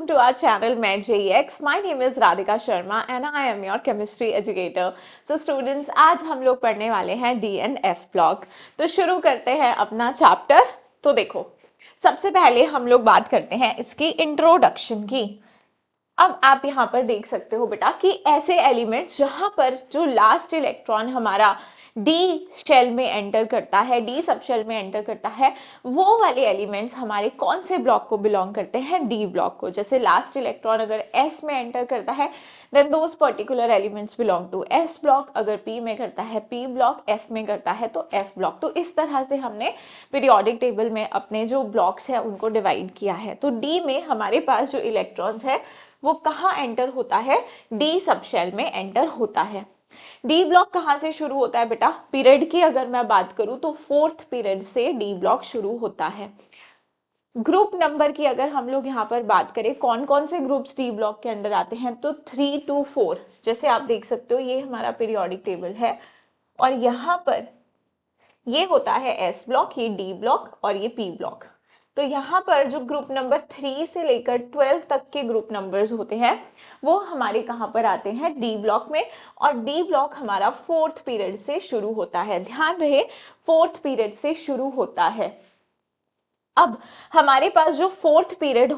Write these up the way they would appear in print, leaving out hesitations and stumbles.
welcome to our channel MedJEX. My name is Radhika Sharma and I am your chemistry educator. So students, आज हम लोग पढ़ने वाले हैं DNF ब्लॉक। तो शुरू करते हैं अपना चैप्टर। तो देखो, सबसे पहले हम लोग बात करते हैं इसकी इंट्रोडक्शन की। अब आप यहाँ पर देख सकते हो बेटा कि ऐसे एलिमेंट्स जहां पर जो लास्ट इलेक्ट्रॉन हमारा डी शेल में एंटर करता है, डी सब शेल में एंटर करता है, वो वाले एलिमेंट्स हमारे कौन से ब्लॉक को बिलोंग करते हैं? डी ब्लॉक को। जैसे लास्ट इलेक्ट्रॉन अगर एस में एंटर करता है then those particular elements belong to S block, अगर पी में करता है पी ब्लॉक, एफ में करता है तो एफ ब्लॉक। तो इस तरह से हमने पीरियोडिक टेबल में अपने जो ब्लॉक्स हैं उनको डिवाइड किया है। तो डी में हमारे पास जो इलेक्ट्रॉन्स है वो कहाँ एंटर होता है? डी सब शेल में एंटर होता है। डी ब्लॉक कहाँ से शुरू होता है बेटा? पीरियड की अगर मैं बात करूं तो फोर्थ पीरियड से डी ब्लॉक शुरू होता है। ग्रुप नंबर की अगर हम लोग यहाँ पर बात करें, कौन कौन से ग्रुप्स डी ब्लॉक के अंदर आते हैं, तो 3 to 4। जैसे आप देख सकते हो ये हमारा पीरियोडिक टेबल है और यहाँ पर ये होता है एस ब्लॉक, ये डी ब्लॉक और ये पी ब्लॉक। तो यहाँ पर जो ग्रुप नंबर 3 से लेकर 12 तक के ग्रुप नंबर्स होते हैं वो हमारे कहाँ पर आते हैं? डी ब्लॉक में। और डी ब्लॉक हमारा फोर्थ पीरियड से शुरू होता है। ध्यान रहे, फोर्थ पीरियड से शुरू होता है। अब हमारे पास जो फोर्थ पीरियड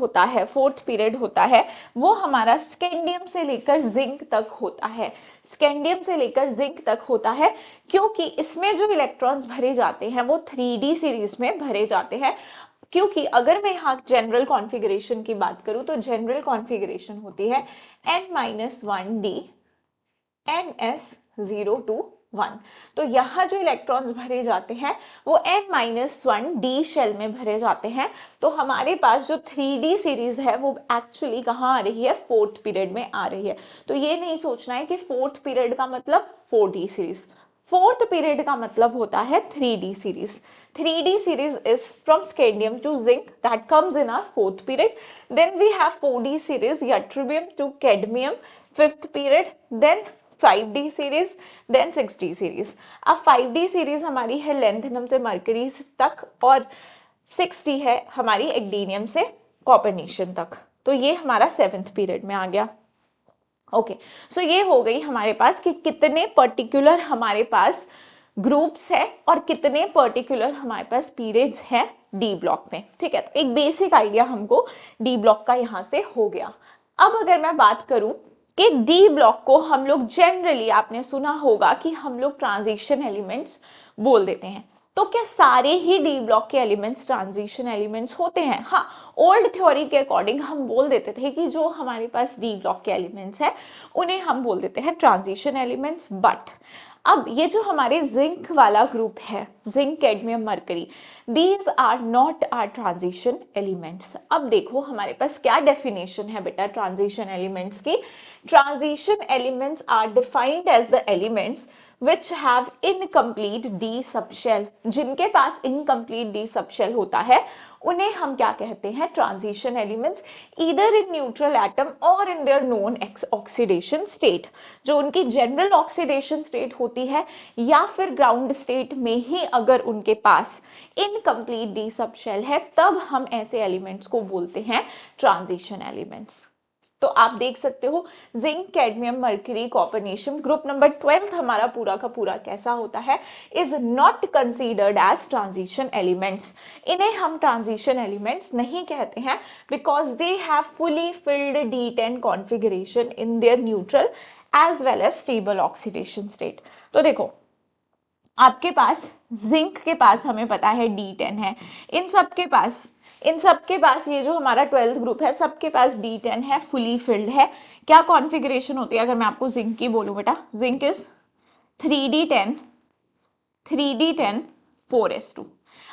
होता है वो हमारा स्कैंडियम से लेकर जिंक तक होता है। स्कैंडियम से लेकर जिंक तक होता है क्योंकि इसमें जो इलेक्ट्रॉन्स भरे जाते हैं वो 3D सीरीज में भरे जाते हैं। क्योंकि अगर मैं यहाँ जनरल कॉन्फ़िगरेशन की बात करूं तो जनरल कॉन्फ़िगरेशन होती है n-1d ns021। तो यहाँ जो इलेक्ट्रॉन्स भरे जाते हैं वो n-1d शेल में भरे जाते हैं। तो हमारे पास जो 3D सीरीज है वो एक्चुअली कहाँ आ रही है? फोर्थ पीरियड में आ रही है। तो ये नहीं सोचना है कि फोर्थ पीरियड का मतलब 4D सीरीज। फोर्थ पीरियड का मतलब होता है 3D series. 3D series is from scandium to zinc that comes in our fourth period. Then we have 4D series ytterbium to cadmium, fifth period. Then 5D series, then 6D series. अब 5D series हमारी है lanthanum से mercury तक और 6D है हमारी एक्डीनियम से कॉपरनिशियम तक। तो ये हमारा 7th पीरियड में आ गया। ओके, सो ये हो गई हमारे पास कि कितने पर्टिकुलर हमारे पास ग्रुप्स है और कितने पर्टिकुलर हमारे पास पीरियड्स हैं डी ब्लॉक में। ठीक है, तो एक बेसिक आइडिया हमको डी ब्लॉक का यहां से हो गया। अब अगर मैं बात करूं कि डी ब्लॉक को हम लोग जनरली, आपने सुना होगा कि हम लोग ट्रांजिशन एलिमेंट्स बोल देते हैं। तो क्या सारे ही डी ब्लॉक के एलिमेंट्स ट्रांजिशन एलिमेंट्स होते हैं? हाँ, ओल्ड थ्योरी के अकॉर्डिंग हम बोल देते थे कि जो हमारे पास डी ब्लॉक के एलिमेंट्स हैं उन्हें हम बोल देते हैं ट्रांजिशन एलिमेंट्स। बट अब ये जो हमारे जिंक वाला ग्रुप है, zinc cadmium mercury, these are not are transition elements. अब देखो हमारे पास क्या डेफिनेशन है बेटा ट्रांजिशन एलिमेंट्स की। Transition elements are defined as the elements which have incomplete d subshell। जिनके पास incomplete d subshell होता है उन्हें हम क्या कहते हैं? Transition elements, either in neutral atom or in their known oxidation state। जो उनकी जनरल ऑक्सीडेशन स्टेट होती है या फिर ग्राउंड स्टेट में ही अगर उनके पास इनकम्प्लीट डी सबशेल है तब हम ऐसे एलिमेंट्स को बोलते हैं ट्रांजिशन एलिमेंट्स। तो आप देख सकते हो zinc cadmium mercury copernicium group number 12 हमारा पूरा का पूरा कैसा होता है? Is not considered as transition elements. इन्हें हम ट्रांजिशन एलिमेंट्स नहीं कहते हैं because they have fully filled D10 configuration in their neutral as well as stable oxidation state. तो देखो आपके पास जिंक के पास हमें पता है D10 है, इन सब के पास ये जो हमारा 12th ग्रुप है सबके पास D10 है, फुली फिल्ड है। क्या कॉन्फ़िगरेशन होती है अगर मैं आपको जिंक की बोलूं बेटा? Zinc is 3D10 4s2।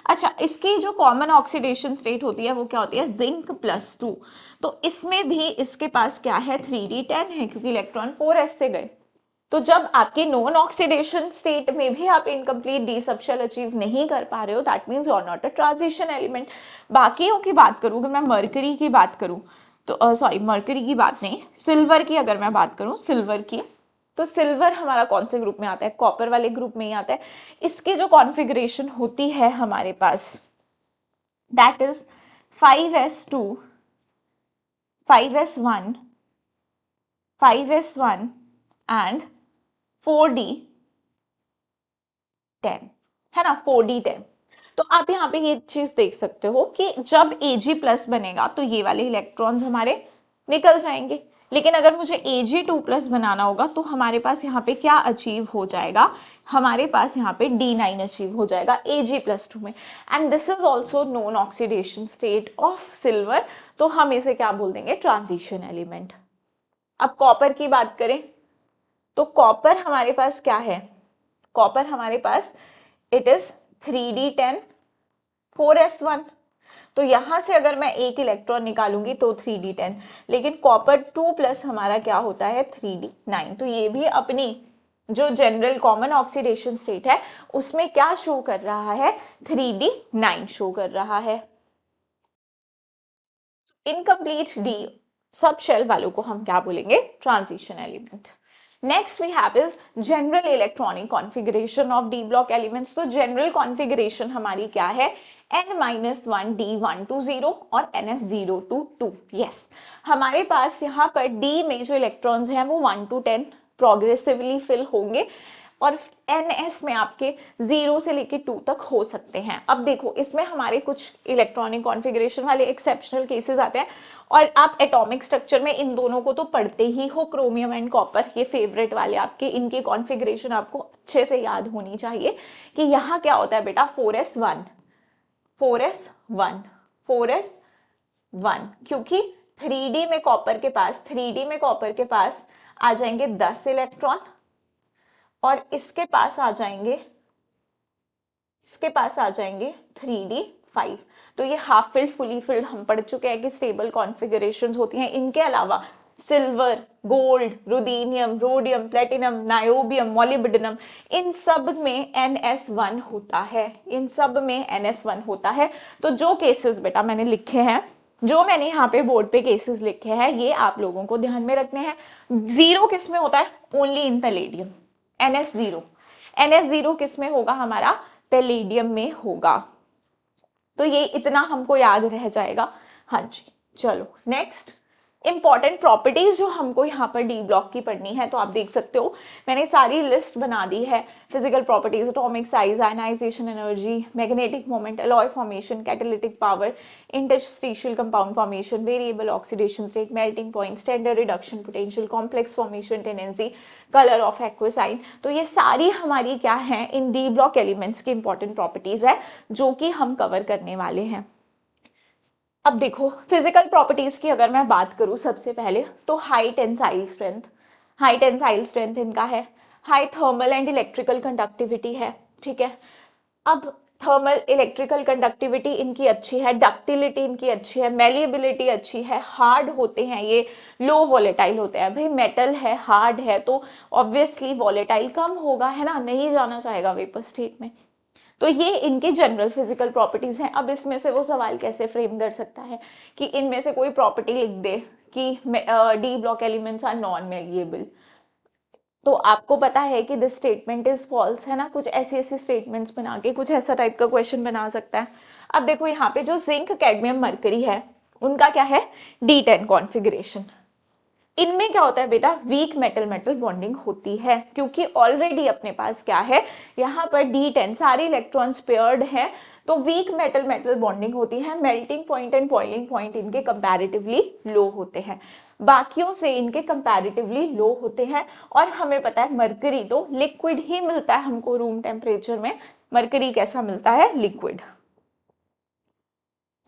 अच्छा, इसकी जो कॉमन ऑक्सीडेशन स्टेट होती है वो क्या होती है? जिंक +2। तो इसमें भी इसके पास क्या है? 3D10 है क्योंकि इलेक्ट्रॉन 4s से गए। तो जब आपके नॉन ऑक्सीडेशन स्टेट में भी आप इनकम्प्लीट डी सबशेल अचीव नहीं कर पा रहे हो, that means you are not a transition element. बाकियों की बात करूं, अगर मैं मरकरी की बात करूं तो सॉरी मरकरी की बात नहीं, सिल्वर की अगर मैं बात करूं, सिल्वर की, तो सिल्वर हमारा कौन से ग्रुप में आता है? कॉपर वाले ग्रुप में ही आता है। इसकी जो कॉन्फ़िगरेशन होती है हमारे पास that is 5s2 5s1 5s1 and 4d10 है ना, 4d10। तो आप यहाँ पे ये चीज देख सकते हो कि जब Ag प्लस बनेगा तो ये वाले इलेक्ट्रॉन्स हमारे निकल जाएंगे, लेकिन अगर मुझे Ag2 प्लस बनाना होगा तो हमारे पास यहाँ पे क्या अचीव हो जाएगा, हमारे पास यहाँ पे D9 अचीव हो जाएगा Ag+2 में। And this is also known oxidation state of silver, तो हम इसे क्या बोल देंगे, ट्रांजिशन एलिमेंट। अब कॉपर की बात करें तो कॉपर हमारे पास क्या है, कॉपर हमारे पास इट इज 3d10 4s1। तो यहां से अगर मैं एक इलेक्ट्रॉन निकालूंगी तो 3d10, लेकिन कॉपर 2 प्लस हमारा क्या होता है 3d9। तो ये भी अपनी जो जनरल कॉमन ऑक्सीडेशन स्टेट है उसमें क्या शो कर रहा है, 3d9 शो कर रहा है। इनकम्प्लीट डी सब शेल वालों को हम क्या बोलेंगे, transition element. Next we have is general electronic configuration of D block elements. तो जनरल कॉन्फ़िगरेशन हमारी क्या है, n-1 d1 to 0 और ns0 to 2। यस, हमारे पास यहाँ पर d में जो इलेक्ट्रॉन्स हैं वो 1 to 10 प्रोग्रेसिवली फिल होंगे और ns में आपके 0 से लेके 2 तक हो सकते हैं। अब देखो इसमें हमारे कुछ इलेक्ट्रॉनिक कॉन्फ़िगरेशन वाले एक्सेप्शनल केसेस आते हैं और आप एटॉमिक स्ट्रक्चर में इन दोनों को तो पढ़ते ही हो, क्रोमियम एंड कॉपर, ये फेवरेट वाले आपके, इनकी कॉन्फ़िगरेशन आपको अच्छे से याद होनी चाहिए कि यहाँ क्या होता है बेटा 4s1 4s1 4s1, क्योंकि 3d में कॉपर के पास 3d में कॉपर के पास आ जाएंगे 10 इलेक्ट्रॉन और इसके पास आ जाएंगे 3d5। तो ये हाफ फिल्ड फुली फिल्ड हम पढ़ चुके हैं कि स्टेबल कॉन्फ़िगरेशंस होती हैं। इनके अलावा silver, gold, ruthenium, rhodium, platinum, niobium, molybdenum, इन सब में ns1 होता है, इन सब में ns1 होता है। तो जो केसेस बेटा मैंने लिखे हैं, जो मैंने यहाँ पे बोर्ड पे केसेस लिखे हैं, ये आप लोगों को ध्यान में रखने हैं। 0 किस में होता है, ओनली इन पैलेडियम, ns0 किस में होगा, हमारा पैलेडियम में होगा। तो ये इतना हमको याद रह जाएगा। हाँ जी, चलो नेक्स्ट इंपॉर्टेंट प्रॉपर्टीज जो हमको यहाँ पर डी ब्लॉक की पढ़नी है, तो आप देख सकते हो मैंने सारी लिस्ट बना दी है। Physical properties, atomic size, ionization energy, magnetic moment, alloy formation, catalytic power, interstitial compound formation, variable oxidation state, melting point, standard reduction potential, complex formation tendency, colour of एक्वासाइन। तो ये सारी हमारी क्या है, इन डी ब्लॉक एलिमेंट्स की important properties है जो कि हम कवर करने वाले हैं। अब देखो फिजिकल प्रॉपर्टीज की अगर मैं बात करूं सबसे पहले, तो हाई टेंसाइल स्ट्रेंथ इनका है, high thermal and electrical conductivity है, ठीक है। अब थर्मल इलेक्ट्रिकल कंडक्टिविटी इनकी अच्छी है, डक्टिलिटी इनकी अच्छी है, मेलिएबिलिटी अच्छी है, हार्ड होते हैं ये, लो वॉलेटाइल होते हैं। भाई मेटल है, हार्ड है, तो ऑब्वियसली वॉलेटाइल कम होगा, है ना, नहीं जाना चाहेगा वेपर स्टेट में। तो ये इनके जनरल फिजिकल प्रॉपर्टीज हैं। अब इसमें से वो सवाल कैसे फ्रेम कर सकता है कि इनमें से कोई प्रॉपर्टी लिख दे कि D block elements are non malleable, तो आपको पता है कि दिस स्टेटमेंट इज फॉल्स, है ना। कुछ ऐसी ऐसी स्टेटमेंट्स बना के कुछ ऐसा टाइप का क्वेश्चन बना सकता है। अब देखो यहाँ पे जो जिंक, कैडमियम, मरकरी है, उनका क्या है, D10 कॉन्फ़िगरेशन। इनमें क्या होता है बेटा, वीक मेटल मेटल बॉन्डिंग होती है, क्योंकि ऑलरेडी अपने पास क्या है, यहाँ पर D10 सारे इलेक्ट्रॉन्स पेयर्ड हैं, तो वीक मेटल मेटल बॉन्डिंग होती है। Melting point and boiling point इनके कंपैरेटिवली लो होते हैं, बाकियों से इनके कंपैरेटिवली लो होते हैं। और हमें पता है मरकरी तो लिक्विड ही मिलता है हमको रूम टेम्परेचर में, मरकरी कैसा मिलता है, लिक्विड।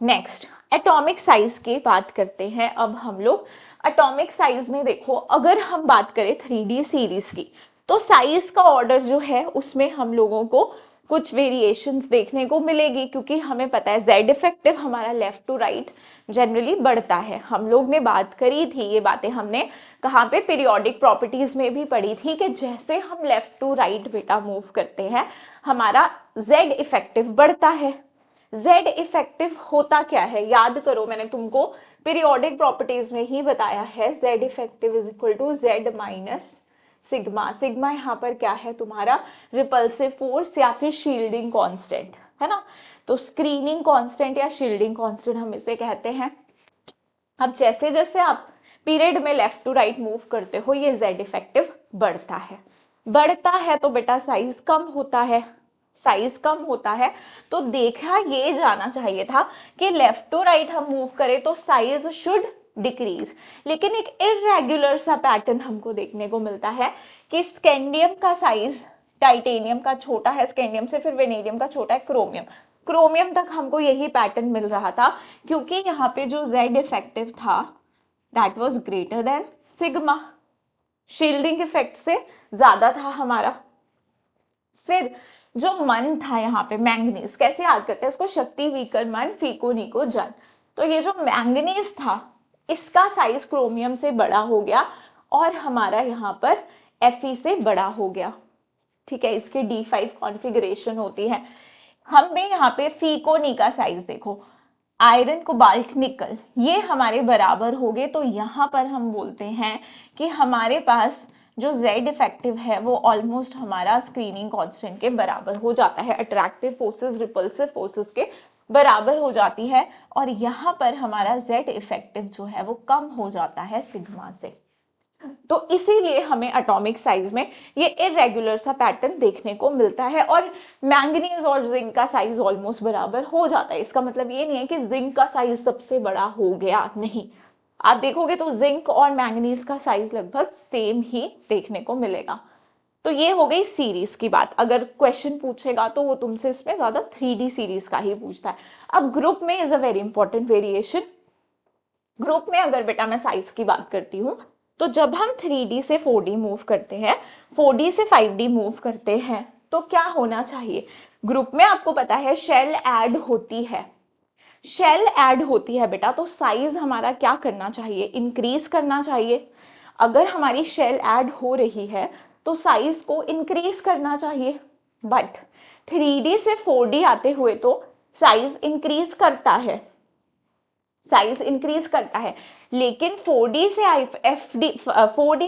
नेक्स्ट एटॉमिक साइज की बात करते हैं अब हम लोग। एटॉमिक साइज में देखो, अगर हम बात करें 3D सीरीज की, तो साइज का ऑर्डर जो है उसमें हम लोगों को कुछ वेरिएशंस देखने को मिलेगी, क्योंकि हमें पता है जेड इफेक्टिव हमारा लेफ्ट टू राइट जनरली बढ़ता है। हम लोग ने बात करी थी, ये बातें हमने कहाँ पे, पीरियोडिक प्रॉपर्टीज में भी पढ़ी थी, कि जैसे हम लेफ्ट टू राइट बेटा मूव करते हैं हमारा जेड इफेक्टिव बढ़ता है। Z इफेक्टिव होता क्या है, याद करो, मैंने तुमको पीरियोडिक प्रॉपर्टीज में ही बताया है, Z effective is equal to Z minus sigma. Sigma यहाँ पर क्या है, तुम्हारा रिपल्सिव फोर्स या फिर शील्डिंग कांस्टेंट, है ना। तो स्क्रीनिंग कांस्टेंट या शील्डिंग कांस्टेंट हम इसे कहते हैं। अब जैसे जैसे आप पीरियड में लेफ्ट टू राइट मूव करते हो ये जेड इफेक्टिव बढ़ता है तो बेटा साइज कम होता है, साइज कम होता है। तो देखा ये जाना चाहिए था कि लेफ्ट टू राइट हम मूव करें तो साइज शुड डिक्रीज, लेकिन एक इरेगुलर सा पैटर्न हमको देखने को मिलता है कि स्कैंडियम का साइज टाइटेनियम का छोटा है, स्कैंडियम से फिर वेनेडियम का छोटा है, क्रोमियम क्रोमियम तक हमको यही पैटर्न मिल रहा था, क्योंकि यहाँ पे जो जेड इफेक्टिव था that was greater than sigma, shielding effect से ज्यादा था हमारा। फिर जो मन था यहाँ पे मैंगनीज, कैसे याद करते हैं इसको, शक्ति वीकर मन फीको निको जन। तो ये जो मैंगनीज था इसका साइज क्रोमियम से बड़ा हो गया और हमारा यहाँ पर Fe से बड़ा हो गया, ठीक है। इसके D5 कॉन्फ़िगरेशन होती है। हमें यहाँ पे फीको नी का साइज देखो, आयरन कोबाल्ट निकल ये हमारे बराबर हो गए, तो यहाँ पर हम बोलते हैं कि हमारे पास जो Z इफेक्टिव है वो ऑलमोस्ट हमारा स्क्रीनिंग कांस्टेंट के बराबर हो जाता है, अट्रैक्टिव फोर्सेस रिपल्सिव फोर्सेस के बराबर हो जाती है, और यहाँ पर हमारा Z इफेक्टिव जो है वो कम हो जाता है सिग्मा से। तो इसीलिए हमें एटॉमिक साइज में ये इरेगुलर सा पैटर्न देखने को मिलता है, और मैंगनीज और जिंक का साइज ऑलमोस्ट बराबर हो जाता है। इसका मतलब ये नहीं है कि जिंक का साइज सबसे बड़ा हो गया, नहीं, आप देखोगे तो जिंक और मैंगनीज का साइज लगभग सेम ही देखने को मिलेगा। तो ये हो गई सीरीज की बात। अगर क्वेश्चन पूछेगा तो वो तुमसे इसमें ज्यादा 3D सीरीज का ही पूछता है। अब ग्रुप में is a very important variation. Group में अगर बेटा मैं साइज की बात करती हूँ, तो जब हम 3D से 4D मूव करते हैं, 4D से 5D मूव करते हैं, तो क्या होना चाहिए, ग्रुप में आपको पता है शेल ऐड होती है, शेल ऐड होती है बेटा, तो साइज हमारा क्या करना चाहिए, इंक्रीज करना चाहिए। अगर हमारी शेल ऐड हो रही है तो साइज को इंक्रीज करना चाहिए, बट 3D से 4D आते हुए तो साइज इंक्रीज करता है, साइज इंक्रीज करता है, लेकिन 4D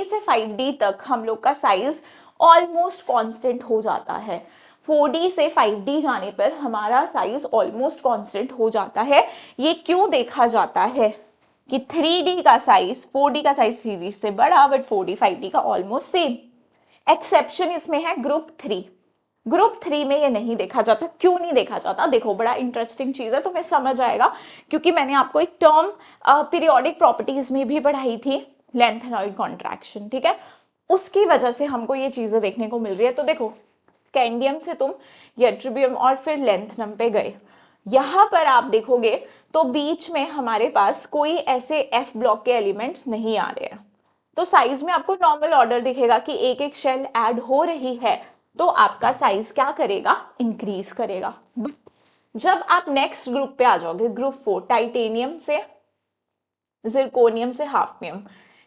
से 5D तक हम लोग का साइज ऑलमोस्ट कांस्टेंट हो जाता है। 4D से 5D जाने पर हमारा साइज ऑलमोस्ट कांस्टेंट हो जाता है। ये क्यों देखा जाता है कि 3D का साइज 4D का साइज 3D से बड़ा, बट 4D 5D का ऑलमोस्ट सेम। एक्सेप्शन इसमें है ग्रुप 3। ग्रुप 3 में ये नहीं देखा जाता। क्यों नहीं देखा जाता, देखो बड़ा इंटरेस्टिंग चीज है, तुम्हें समझ आएगा, क्योंकि मैंने आपको एक टर्म पीरियोडिक प्रॉपर्टीज में भी पढ़ाई थी, लेंथेनॉइड कॉन्ट्रैक्शन, ठीक है, उसकी वजह से हमको ये चीजें देखने को मिल रही है। तो देखो स्कैंडियम से तुम यट्रिबियम और फिर लेंथनम पे गए, यहां पर आप देखोगे तो बीच में हमारे पास कोई ऐसे एफ ब्लॉक के एलिमेंट्स नहीं आ रहे हैं, तो साइज में आपको नॉर्मल ऑर्डर दिखेगा कि एक एक शेल ऐड हो रही है, तो आपका साइज क्या करेगा, इंक्रीज करेगा। जब आप नेक्स्ट ग्रुप पे आ जाओगे, ग्रुप 4, टाइटेनियम से जिरकोनियम से हाफनियम,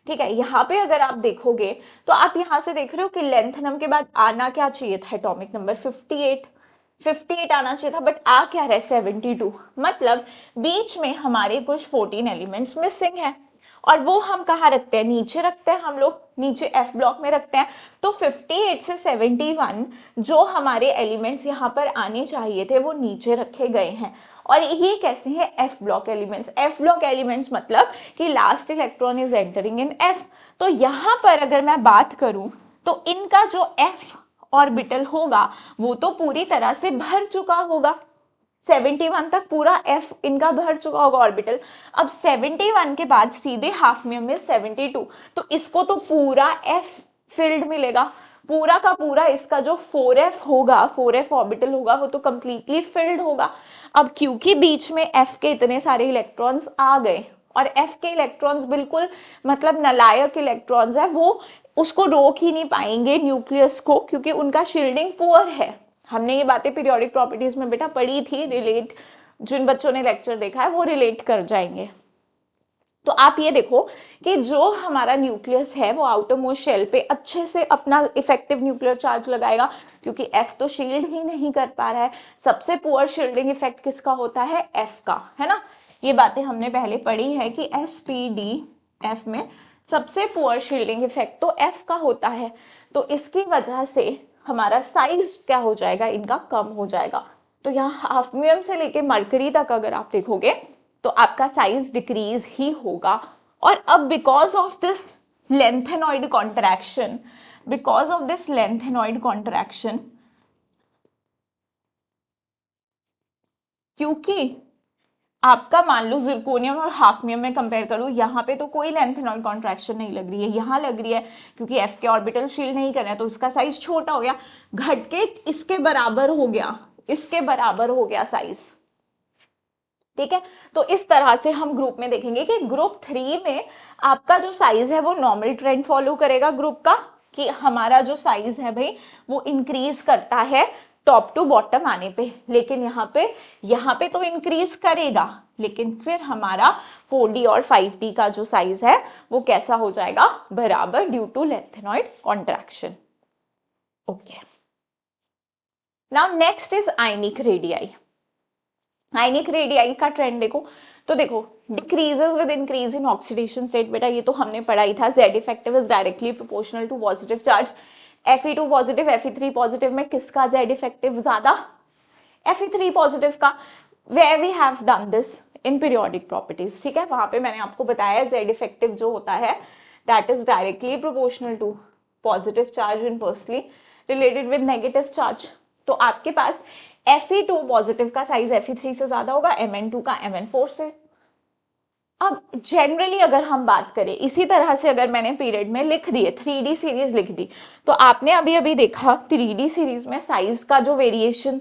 ठीक है, यहाँ पे अगर आप देखोगे तो आप यहाँ से देख रहे हो कि लेंथनम के बाद आना क्या चाहिए था, एटॉमिक नंबर 58 आना चाहिए था, बट आ क्या रहा है 72, मतलब बीच में हमारे कुछ 14 एलिमेंट्स मिसिंग है, और वो हम कहाँ रखते हैं, नीचे रखते हैं, हम लोग नीचे एफ ब्लॉक में रखते हैं। तो 58 से 71 जो हमारे एलिमेंट्स यहाँ पर आने चाहिए थे वो नीचे रखे गए हैं, और ये कैसे हैं, F block elements. F block elements मतलब कि last electron is entering in F. तो यहाँ पर अगर मैं बात करूं तो इनका जो एफ ऑर्बिटल होगा वो तो पूरी तरह से भर चुका होगा, 71 तक पूरा एफ इनका भर चुका होगा ऑर्बिटल। अब 71 के बाद सीधे हाफनियम में 72, तो इसको तो पूरा एफ फील्ड मिलेगा, पूरा का पूरा इसका जो 4f होगा, 4f ऑर्बिटल होगा, वो तो कंप्लीटली फिल्ड होगा। अब क्योंकि बीच में f के इतने सारे इलेक्ट्रॉन्स आ गए, और f के इलेक्ट्रॉन्स बिल्कुल मतलब नालायक इलेक्ट्रॉन्स है, वो उसको रोक ही नहीं पाएंगे न्यूक्लियस को, क्योंकि उनका शील्डिंग पुअर है। हमने ये बातें पीरियोडिक प्रॉपर्टीज में बेटा पढ़ी थी, रिलेट, जिन बच्चों ने लेक्चर देखा है वो रिलेट कर जाएंगे। तो आप ये देखो कि जो हमारा न्यूक्लियस है वो आउटर मोस्ट शेल पे अच्छे से अपना इफेक्टिव न्यूक्लियर चार्ज लगाएगा, क्योंकि एफ तो शील्ड ही नहीं कर पा रहा है। सबसे पुअर शील्डिंग इफेक्ट किसका होता है, एफ का, है ना। ये बातें हमने पहले पढ़ी है कि SPDF में सबसे पुअर शील्डिंग इफेक्ट तो एफ का होता है। तो इसकी वजह से हमारा साइज क्या हो जाएगा, इनका कम हो जाएगा। तो यहाँ हाफनियम से लेके मरकरी तक अगर आप देखोगे तो आपका साइज डिक्रीज ही होगा। और अब because of this lanthanoid contraction, because of this lanthanoid contraction, क्योंकि आपका मान लो जिरकोनियम और हाफनियम में कंपेयर करूं, यहाँ पे तो कोई लेंथेनॉइड कॉन्ट्रैक्शन नहीं लग रही है, यहाँ लग रही है, क्योंकि एफ के ऑर्बिटल शील्ड नहीं कर रहे हैं तो इसका साइज छोटा हो गया, घट के इसके बराबर हो गया, इसके बराबर हो गया साइज। ठीक है, तो इस तरह से हम ग्रुप में देखेंगे कि ग्रुप 3 में आपका जो साइज है वो नॉर्मल ट्रेंड फॉलो करेगा ग्रुप का, कि हमारा जो साइज है भाई वो इंक्रीज करता है टॉप टू बॉटम आने पे, लेकिन यहाँ पे तो इंक्रीज करेगा, लेकिन फिर हमारा 4D और 5D का जो साइज है वो कैसा हो जाएगा, बराबर, due to lanthanoid contraction. Okay, now next is ionic radii. Ionic radii का ट्रेंड देखो, तो देखो decreases with increase in oxidation state, बेटा ये तो हमने पढ़ा ही था, Z effective is directly proportional to positive charge. Fe2 positive Fe3 positive में किसका जेड इफेक्टिव ज्यादा, Fe3 पॉजिटिव का। Where we have done this in periodic properties, ठीक है, वहां पे मैंने आपको बताया जेड इफेक्टिव जो होता है that is directly proportional to positive charge inversely related with negative charge. तो आपके पास Fe2 पॉजिटिव का साइज Fe3 से ज्यादा होगा, Mn2 का Mn4 से। अब जनरली अगर हम बात करें, इसी तरह से अगर मैंने पीरियड में लिख दिए 3D सीरीज लिख दी, तो आपने अभी अभी देखा 3D सीरीज में साइज का जो वेरिएशन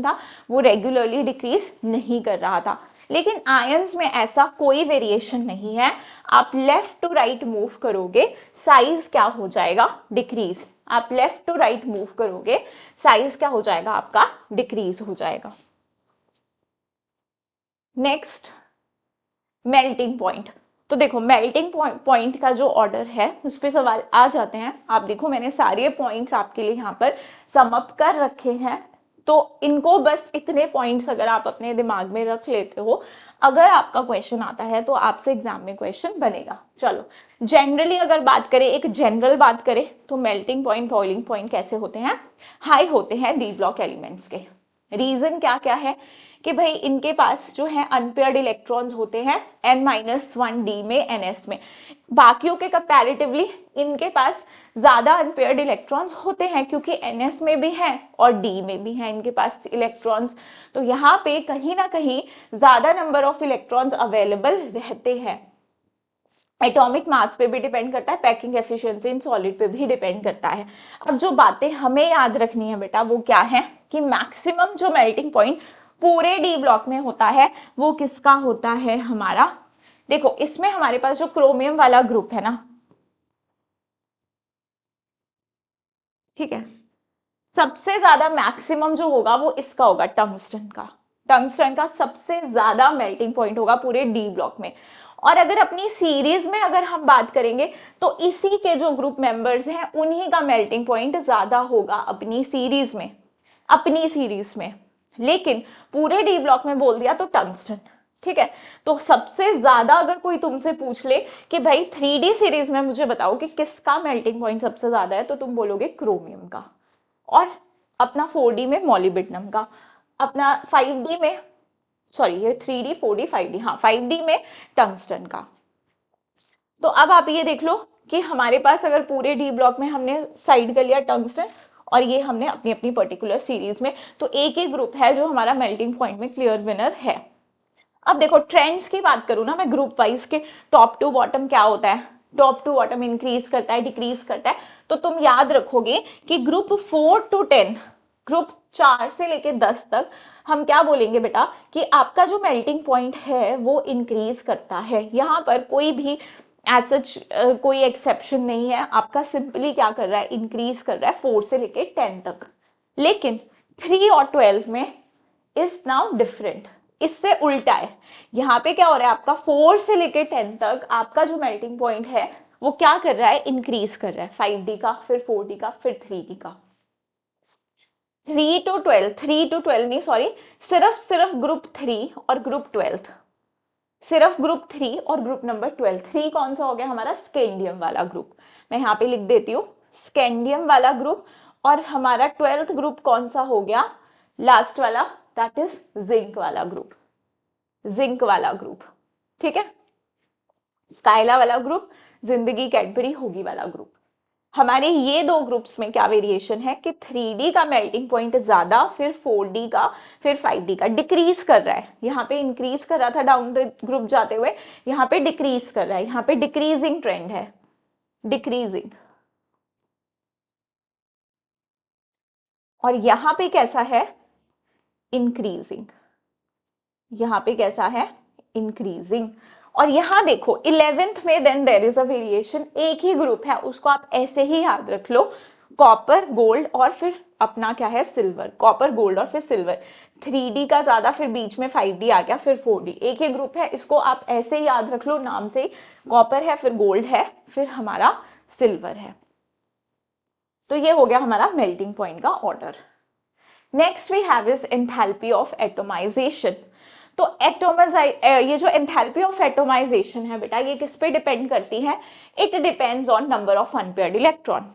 था वो रेगुलरली डिक्रीज नहीं कर रहा था, लेकिन आयंस में ऐसा कोई वेरिएशन नहीं है। आप लेफ्ट टू राइट मूव करोगे साइज क्या हो जाएगा, डिक्रीज। आप लेफ्ट टू राइट मूव करोगे साइज क्या हो जाएगा, आपका डिक्रीज हो जाएगा। Next melting point. तो देखो मेल्टिंग पॉइंट का जो ऑर्डर है उस पर सवाल आ जाते हैं। आप देखो मैंने सारे पॉइंट्स आपके लिए यहाँ पर सम अप कर रखे हैं, तो इनको बस इतने पॉइंट्स अगर आप अपने दिमाग में रख लेते हो, अगर आपका क्वेश्चन आता है तो आपसे एग्जाम में क्वेश्चन बनेगा। चलो जनरली अगर बात करें, एक जनरल बात करें, तो मेल्टिंग पॉइंट बॉइलिंग पॉइंट कैसे होते हैं, हाई होते हैं डी ब्लॉक एलिमेंट्स के। रीजन क्या क्या है कि भाई इनके पास जो है अनपेयर्ड इलेक्ट्रॉन्स होते हैं n-1d में, ns में। बाकियों के कंपैरेटिवली इनके पास ज्यादा अनपेयर्ड इलेक्ट्रॉन्स होते हैं, क्योंकि ns में भी हैं और d में भी हैं इनके पास इलेक्ट्रॉन्स, तो यहाँ पे कहीं ना कहीं ज्यादा नंबर ऑफ इलेक्ट्रॉन्स अवेलेबल रहते हैं। एटॉमिक मास पे भी डिपेंड करता है, पैकिंग एफिशिएंसी इन सॉलिड पे भी डिपेंड करता है। अब जो बातें हमें याद रखनी है बेटा वो क्या है कि मैक्सिमम जो मेल्टिंग पॉइंट पूरे डी ब्लॉक में होता है वो किसका होता है, हमारा, देखो इसमें हमारे पास जो क्रोमियम वाला ग्रुप है ना, ठीक है, सबसे ज्यादा मैक्सिमम जो होगा वो इसका होगा, टंगस्टन का। टंगस्टन का सबसे ज्यादा मेल्टिंग पॉइंट होगा पूरे डी ब्लॉक में। और अगर अपनी सीरीज में अगर हम बात करेंगे तो इसी के जो ग्रुप मेंबर्स हैं उन्हीं का मेल्टिंग पॉइंट ज्यादा होगा अपनी सीरीज में, लेकिन पूरे डी ब्लॉक में बोल दिया तो टंगस्टन। ठीक है, तो सबसे ज्यादा अगर कोई तुमसे पूछ ले कि भाई 3D सीरीज में मुझे बताओ कि किसका मेल्टिंग पॉइंट सबसे ज्यादा है, तो तुम बोलोगे क्रोमियम का, और अपना 4D में मॉलिब्डेनम का, अपना 5D में, सॉरी ये 3D 4D 5D, हाँ 5D में टंगस्टन का। तो अब आप ये देख लो कि हमारे पास अगर पूरे डी ब्लॉक में हमने साइड कर लिया टंगस्टन, और ये हमने अपनी अपनी पर्टिकुलर सीरीज में, तो एक ही ग्रुप है जो हमारा मेल्टिंग पॉइंट में क्लियर विनर है। अब देखो ट्रेंड्स की बात करूं ना मैं ग्रुप वाइज के, टॉप टू बॉटम क्या होता है, टॉप टू बॉटम इंक्रीज करता है डिक्रीज करता है, तो तुम याद रखोगे कि ग्रुप 4 to 10, ग्रुप 4 से लेके 10 तक हम क्या बोलेंगे बेटा कि आपका जो मेल्टिंग पॉइंट है वो इंक्रीज करता है। यहाँ पर कोई भी सच कोई एक्सेप्शन नहीं है, आपका सिंपली क्या कर रहा है, इंक्रीज कर रहा है 4 से लेके 10 तक। लेकिन 3 और 12 में इज नाउ डिफरेंट, इससे उल्टा है। यहाँ पे क्या हो रहा है, आपका 4 से लेके 10 तक आपका जो मेल्टिंग पॉइंट है वो क्या कर रहा है, इंक्रीज कर रहा है, 5D का, फिर 4D का, फिर 3D का। 3 to 12 नहीं, सॉरी, सिर्फ ग्रुप 3 और ग्रुप 12, सिर्फ ग्रुप 3 और ग्रुप नंबर 12। 3 कौन सा हो गया हमारा, स्कैंडियम वाला ग्रुप, मैं यहाँ पे लिख देती हूँ स्कैंडियम वाला ग्रुप, और हमारा 12th ग्रुप कौन सा हो गया, लास्ट वाला, दैट इज जिंक वाला ग्रुप। जिंक वाला ग्रुप, ठीक है, स्काइला वाला ग्रुप, जिंदगी कैडबरी होगी वाला ग्रुप। हमारे ये दो ग्रुप्स में क्या वेरिएशन है कि 3D का मेल्टिंग पॉइंट ज्यादा, फिर 4D का, फिर 5D का डिक्रीज कर रहा है। यहाँ पे इंक्रीज कर रहा था डाउन द ग्रुप जाते हुए, यहाँ पे डिक्रीज कर रहा है, यहाँ पे डिक्रीजिंग ट्रेंड है, डिक्रीजिंग। और यहाँ पे कैसा है, इंक्रीजिंग, यहाँ पे कैसा है, इंक्रीजिंग। और यहाँ देखो 11th में then there is a variation, एक ही ग्रुप है, उसको आप ऐसे ही याद रख लो, कॉपर गोल्ड और फिर अपना क्या है, सिल्वर, कॉपर गोल्ड और फिर सिल्वर। 3D का ज्यादा, फिर बीच में 5D आ गया, फिर 4D, एक ही ग्रुप है, इसको आप ऐसे ही याद रख लो नाम से, कॉपर है, फिर गोल्ड है, फिर हमारा सिल्वर है। तो ये हो गया हमारा मेल्टिंग पॉइंट का ऑर्डर। Next we have is enthalpy of atomisation. तो ये जो एंथैल्पी ऑफ एटोमाइजेशन है बेटा, ये किस पे डिपेंड करती है, it depends on number of unpaired electron.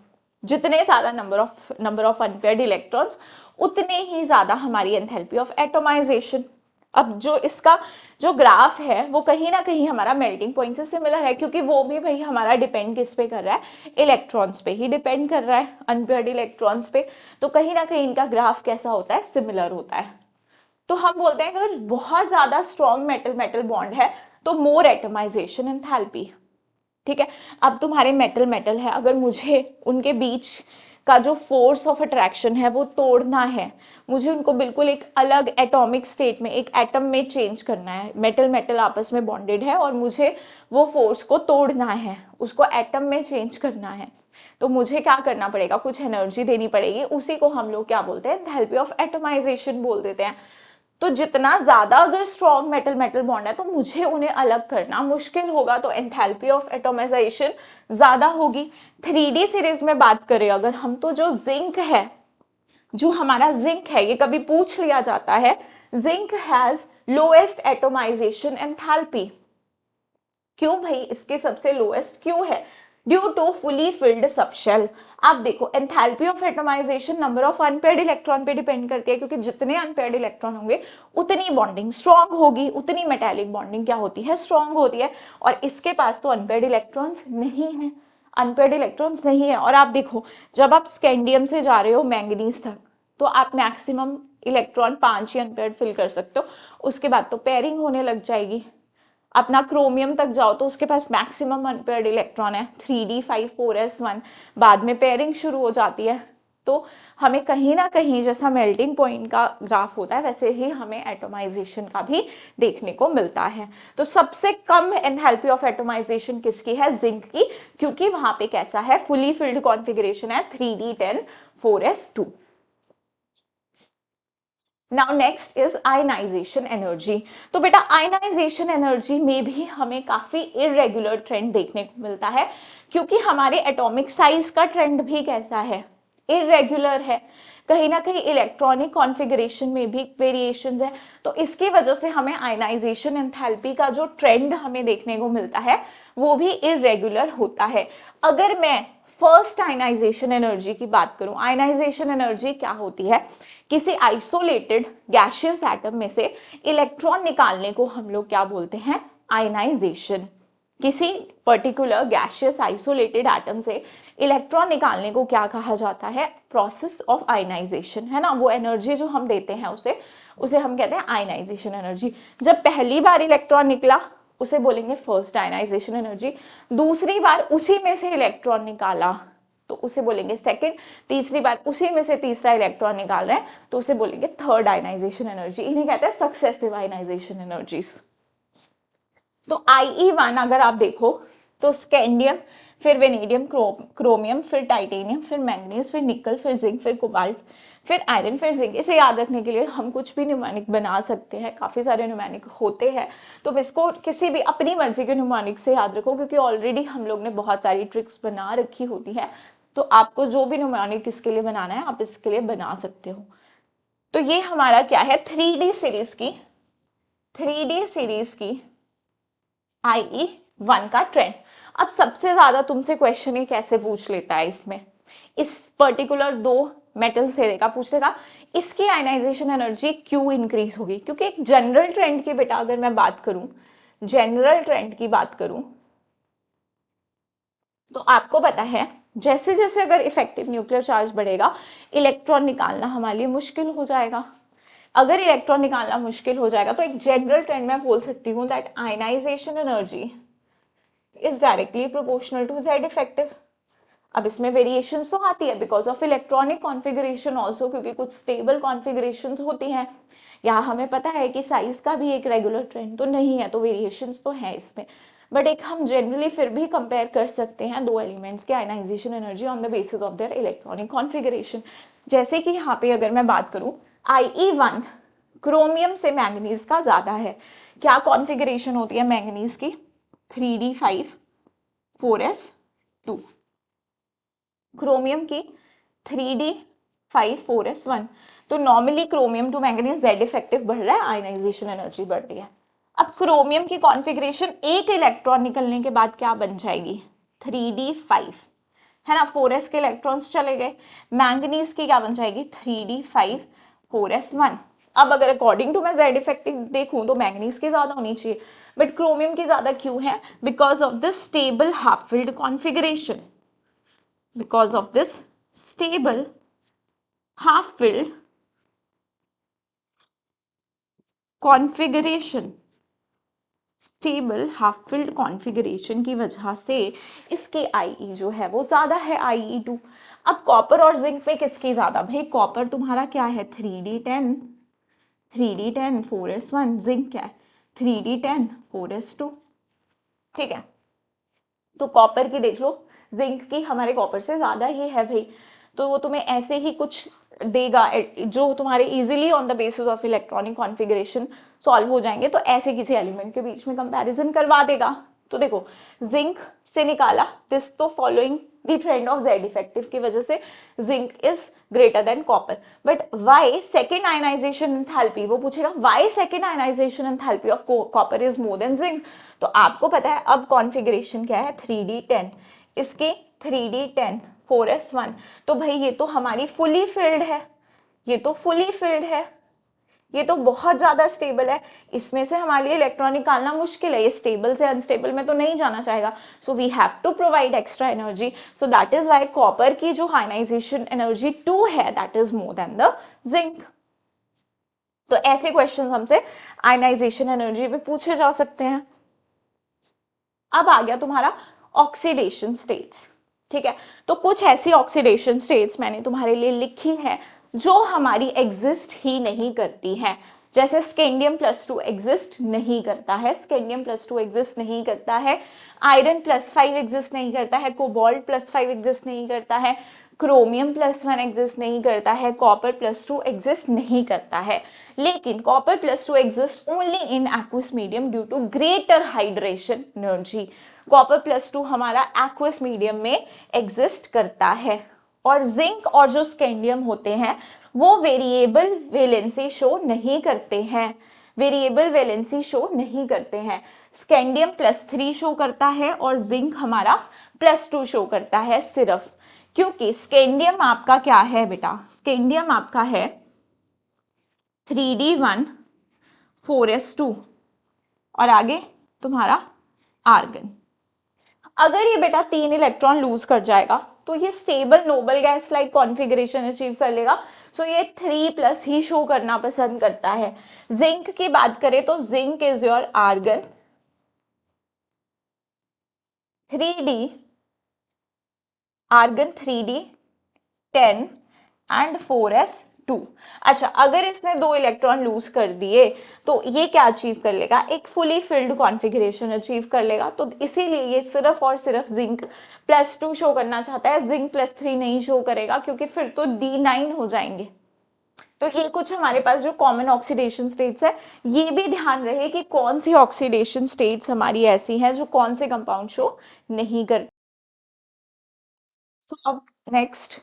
जितने ज्यादा नंबर ऑफ अनपेयर्ड इलेक्ट्रॉन्स, उतने ही ज्यादा हमारी एंथैल्पी ऑफ एटोमाइजेशन। अब जो इसका जो ग्राफ है वो कहीं ना कहीं हमारा मेल्टिंग पॉइंट से सिमिलर है, क्योंकि वो भी भाई हमारा डिपेंड किस पे कर रहा है, इलेक्ट्रॉन्स पे ही डिपेंड कर रहा है, अनपेयर्ड इलेक्ट्रॉन्स पे। तो कहीं ना कहीं इनका ग्राफ कैसा होता है, सिमिलर होता है। तो हम बोलते हैं कि अगर बहुत ज्यादा स्ट्रॉन्ग मेटल मेटल बॉन्ड है तो मोर एटमाइजेशन एंथैल्पी, ठीक है। अब तुम्हारे मेटल मेटल है, अगर मुझे उनके बीच का जो फोर्स ऑफ अट्रैक्शन है वो तोड़ना है, मुझे उनको बिल्कुल एक अलग एटॉमिक स्टेट में, एक एटम में चेंज करना है, मेटल मेटल आपस में बॉन्डेड है और मुझे वो फोर्स को तोड़ना है, उसको एटम में चेंज करना है, तो मुझे क्या करना पड़ेगा, कुछ एनर्जी देनी पड़ेगी, उसी को हम लोग क्या बोलते हैं, एंथैल्पी ऑफ एटमाइजेशन बोल देते हैं। तो जितना ज्यादा अगर स्ट्रॉन्ग मेटल मेटल बॉन्ड है तो मुझे उन्हें अलग करना मुश्किल होगा, तो एंथैल्पी ऑफ एटोमाइजेशन ज्यादा होगी। 3D सीरीज में बात करें अगर हम, तो जो जिंक है, जो हमारा जिंक है, ये कभी पूछ लिया जाता है, zinc has lowest atomisation enthalpy. क्यों भाई, इसके सबसे लोएस्ट क्यों है, due to fully filled subshell. आप देखो enthalpy of atomisation number of unpaired electron पे डिपेंड करती है, क्योंकि जितने अनपेयर्ड इलेक्ट्रॉन होंगे उतनी बॉन्डिंग स्ट्रॉन्ग होगी, उतनी मेटालिक बॉन्डिंग क्या होती है, स्ट्रॉन्ग होती है। और इसके पास तो अनपेयर्ड इलेक्ट्रॉन्स नहीं है, अनपेयर्ड इलेक्ट्रॉन्स नहीं है। और आप देखो जब आप स्कैंडियम से जा रहे हो मैंगनीज तक, तो आप मैक्सिमम इलेक्ट्रॉन 5 ही अनपेयर्ड फिल कर सकते हो, उसके बाद तो पेयरिंग होने लग जाएगी। अपना क्रोमियम तक जाओ तो उसके पास मैक्सिमम अनपेयर्ड इलेक्ट्रॉन है 3d5 4s1, बाद में पेयरिंग शुरू हो जाती है। तो हमें कहीं ना कहीं जैसा मेल्टिंग पॉइंट का ग्राफ होता है वैसे ही हमें एटोमाइजेशन का भी देखने को मिलता है। तो सबसे कम एंथैल्पी ऑफ एटोमाइजेशन किसकी है, जिंक की, क्योंकि वहां पे कैसा है, फुली फिल्ड कॉन्फ़िगरेशन है 3d10 4s2। Now next is ionisation energy. तो बेटा आयनाइजेशन एनर्जी में भी हमें काफी इरेगुलर ट्रेंड देखने को मिलता है, क्योंकि हमारे एटॉमिक साइज का ट्रेंड भी कैसा है, इरेगुलर है। कहीं ना कहीं इलेक्ट्रॉनिक कॉन्फ़िगरेशन में भी वेरिएशंस है, तो इसकी वजह से हमें आयनाइजेशन एंथैल्पी का जो ट्रेंड हमें देखने को मिलता है वो भी इरेगुलर होता है। अगर मैं फर्स्ट आयनाइजेशन एनर्जी की बात करूं, आयनाइजेशन एनर्जी क्या होती है, किसी आइसोलेटेड गैशियस एटम में से इलेक्ट्रॉन निकालने को हम लोग क्या बोलते हैं, आयनाइजेशन। किसी पर्टिकुलर गैशियस आइसोलेटेड एटम से इलेक्ट्रॉन निकालने को क्या कहा जाता है, प्रोसेस ऑफ आयनाइजेशन, है ना। वो एनर्जी जो हम देते हैं उसे उसे हम कहते हैं आयनाइजेशन एनर्जी। जब पहली बार इलेक्ट्रॉन निकला उसे बोलेंगे फर्स्ट आयनाइजेशन एनर्जी, दूसरी बार उसी में से इलेक्ट्रॉन निकाला तो उसे बोलेंगे सेकंड, तीसरी बार उसी में से तीसरा इलेक्ट्रॉन निकाल रहे हैं तो उसे बोलेंगे थर्ड आयनाइजेशन एनर्जी। इन्हें कहते हैं सक्सेसिव आयनाइजेशन एनर्जीज। तो IE1 अगर आप देखो तो स्कैंडियम, फिर वेनेडियम, क्रोमियम, फिर टाइटेनियम, फिर मैंगनीज, फिर निकल, फिर जिंक, फिर कोबाल्ट, फिर आयरन, फिर जिंक। इसे याद रखने के लिए हम कुछ भी न्यूमेरिक बना सकते हैं, काफी सारे न्यूमेरिक होते हैं, तो इसको किसी भी अपनी मर्जी के न्यूमेरिक से याद रखो, क्योंकि ऑलरेडी हम लोग ने बहुत सारी ट्रिक्स बना रखी होती है। तो आपको जो भी न्यूमेरिक इसके लिए बनाना है आप इसके लिए बना सकते हो। तो ये हमारा क्या है, 3D सीरीज की, 3D सीरीज की IE1 का ट्रेंड। अब सबसे ज्यादा तुमसे क्वेश्चन ये कैसे पूछ लेता है इसमें, इस पर्टिकुलर दो मेटल से देगा, पूछ लेगा इसकी आयनाइजेशन एनर्जी क्यों इंक्रीज होगी, क्योंकि एक जनरल ट्रेंड की बेटा अगर मैं बात करूं, जनरल ट्रेंड की बात करूं, तो आपको पता है जैसे जैसे अगर इफेक्टिव न्यूक्लियर चार्ज बढ़ेगा इलेक्ट्रॉन निकालना हमारे लिए मुश्किल हो जाएगा। अगर इलेक्ट्रॉन निकालना मुश्किल हो जाएगा तो एक जनरल ट्रेंड में बोल सकती हूँ that ionisation energy is directly proportional to Z effective. अब इसमें वेरिएशन तो आती है because of electronic configuration also, क्योंकि कुछ स्टेबल कॉन्फ़िगरेशन होती हैं। यहाँ हमें पता है कि साइज का भी एक रेगुलर ट्रेंड तो नहीं है, तो वेरिएशंस तो है इसमें, बट एक हम जनरली फिर भी कंपेयर कर सकते हैं दो एलिमेंट्स के ionisation energy on the basis of their electronic configuration. जैसे कि यहाँ पे अगर मैं बात करूँ IE1 क्रोमियम से मैंगनीज का ज्यादा है। क्या कॉन्फ़िगरेशन होती है मैंगनीज की? 3d5 4s2। क्रोमियम की 3d5 4s1। तो normally chromium to manganese Z effective बढ़ रहा है, आयनाइजेशन एनर्जी बढ़ रही है। अब क्रोमियम की कॉन्फ़िगरेशन एक इलेक्ट्रॉन निकलने के बाद क्या बन जाएगी? 3d5 है ना, 4s के इलेक्ट्रॉन्स चले गए। मैंगनीज की क्या बन जाएगी? 3d5 4s1। अब अगर अकॉर्डिंग टू मैं जेड इफेक्टिव देखूं तो मैंगनीज की ज्यादा होनी चाहिए, बट क्रोमियम की ज्यादा क्यों है? Because of the stable half filled configuration, because of this stable half filled configuration, stable half filled configuration की वजह से इसके IE जो है वो ज्यादा है, IE2। अब कॉपर और जिंक में किसकी ज्यादा? भाई कॉपर तुम्हारा क्या है? 3d10 3d10 4s1। जिंक क्या है? 3d10 4s2। ठीक है, तो कॉपर की देख लो, जिंक की हमारे कॉपर से ज्यादा ही है भाई, तो वो तुम्हें ऐसे ही कुछ देगा जो तुम्हारे easily on the basis of electronic configuration solve हो जाएंगे, तो ऐसे किसी एलिमेंट के बीच में कंपैरिजन करवा देगा। तो देखो जिंक से निकाला दिस, तो following the trend of Z effective की वजह से zinc is greater than copper. But why second ionisation enthalpy, वो पूछेगा why second ionisation enthalpy of copper is more than zinc. तो आपको पता है अब कॉन्फ़िगरेशन क्या है? 3d10, इसके 3d10 4s1। तो भाई ये तो हमारी फुली फिल्ड है, ये तो फुली फिल्ड है, ये तो बहुत ज्यादा स्टेबल है, इसमें से हमारे लिए इलेक्ट्रॉन निकालना मुश्किल है, ये स्टेबल से अनस्टेबल में तो नहीं जाना चाहेगा, so we have to provide extra energy. So that is why copper की जो आयनाइजेशन एनर्जी 2 है that is more than the zinc. तो ऐसे क्वेश्चन हमसे आयनाइजेशन एनर्जी पे पूछे जा सकते हैं। अब आ गया तुम्हारा ऑक्सीडेशन स्टेट्स। ठीक है, तो कुछ ऐसी ऑक्सीडेशन स्टेट्स मैंने तुम्हारे लिए लिखी है जो हमारी एग्जिस्ट ही नहीं करती हैं। जैसे स्कैंडियम +2 एग्जिस्ट नहीं करता है, स्कैंडियम +2 एग्जिस्ट नहीं करता है, आयरन +5 एग्जिस्ट नहीं करता है, कोबाल्ट +5 एग्जिस्ट नहीं करता है, क्रोमियम +1 एग्जिस्ट नहीं करता है, कॉपर +2 एग्जिस्ट नहीं करता है। लेकिन copper +2 exist only in aqueous medium due to greater hydration energy. Copper +2 हमारा एक्वस मीडियम में एग्जिस्ट करता है। और जिंक और जो स्कैंडियम होते हैं वो वेरिएबल वैलेंसी शो नहीं करते हैं, वेरिएबल वैलेंसी शो नहीं करते हैं। स्कैंडियम +3 शो करता है और जिंक हमारा +2 शो करता है सिर्फ, क्योंकि स्कैंडियम आपका क्या है बेटा? स्कैंडियम आपका है 3d1 4s2 और आगे तुम्हारा आर्गन। अगर ये बेटा 3 इलेक्ट्रॉन लूज कर जाएगा तो ये stable noble gas like configuration achieve कर लेगा, सो ये 3+ ही शो करना पसंद करता है। जिंक की बात करें तो zinc is your argon 3d, argon 3d10 and 4s2। अच्छा, अगर इसने 2 इलेक्ट्रॉन लूज कर दिए तो ये क्या अचीव कर लेगा? एक फुली फिल्ड कॉन्फ़िगरेशन अचीव कर लेगा। तो इसीलिए ये सिर्फ और सिर्फ जिंक +2 शो करना चाहता है, जिंक +3 नहीं शो करेगा, क्योंकि फिर तो D9 हो जाएंगे। तो ये कुछ हमारे पास जो कॉमन ऑक्सीडेशन स्टेट्स है, ये भी ध्यान रहे कि कौन सी ऑक्सीडेशन स्टेट्स हमारी ऐसी हैं जो कौन से कंपाउंड शो नहीं करती। तो अब नेक्स्ट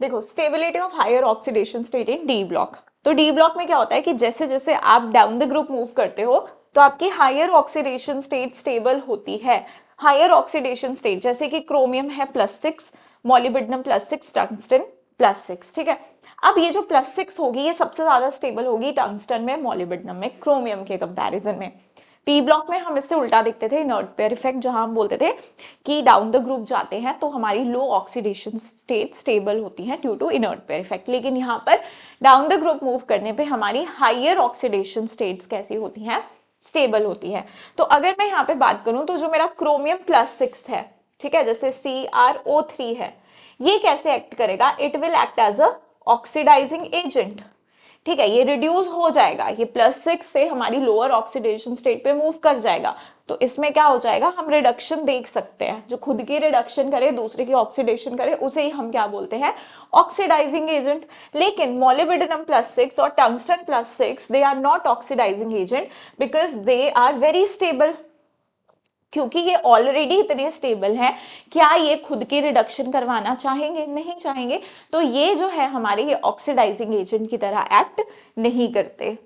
देखो, stability of higher oxidation state in D block. तो डी ब्लॉक में क्या होता है कि जैसे जैसे आप डाउन द ग्रुप मूव करते हो तो आपकी हायर ऑक्सीडेशन स्टेट स्टेबल होती है। हायर ऑक्सीडेशन स्टेट जैसे कि क्रोमियम है +6, मॉलिब्डेनम +6, टंगस्टन +6, ठीक है। अब ये जो +6 होगी ये सबसे ज्यादा स्टेबल होगी टंगस्टन में, मॉलिब्डेनम में, क्रोमियम के कंपैरिजन में। पी ब्लॉक में हम इससे उल्टा देखते थे, इनर्ट पेयर इफेक्ट, जहां हम बोलते थे कि डाउन द ग्रुप जाते हैं तो हमारी लो ऑक्सीडेशन स्टेट स्टेबल होती है due to inert pair effect, लेकिन यहाँ पर डाउन द ग्रुप मूव करने पे हमारी हायर ऑक्सीडेशन स्टेट्स कैसी होती हैं, स्टेबल होती है। तो अगर मैं यहाँ पे बात करूं तो जो मेरा क्रोमियम +6 है, ठीक है, जैसे CrO3 है, ये कैसे एक्ट करेगा, it will act as a oxidising agent, ठीक है। ये रिड्यूस हो जाएगा, ये +6 से हमारी लोअर ऑक्सीडेशन स्टेट पे मूव कर जाएगा, तो इसमें क्या हो जाएगा, हम रिडक्शन देख सकते हैं। जो खुद की रिडक्शन करे, दूसरे की ऑक्सीडेशन करे, उसे ही हम क्या बोलते हैं, ऑक्सीडाइजिंग एजेंट। लेकिन मॉलिब्डेनम +6 और tungsten +6 they are not oxidising agent because they are very stable, क्योंकि ये ऑलरेडी इतने स्टेबल हैं। क्या ये खुद की रिडक्शन करवाना चाहेंगे, नहीं चाहेंगे, तो ये जो है हमारे ये ऑक्सीडाइजिंग एजेंट की तरह एक्ट नहीं करते।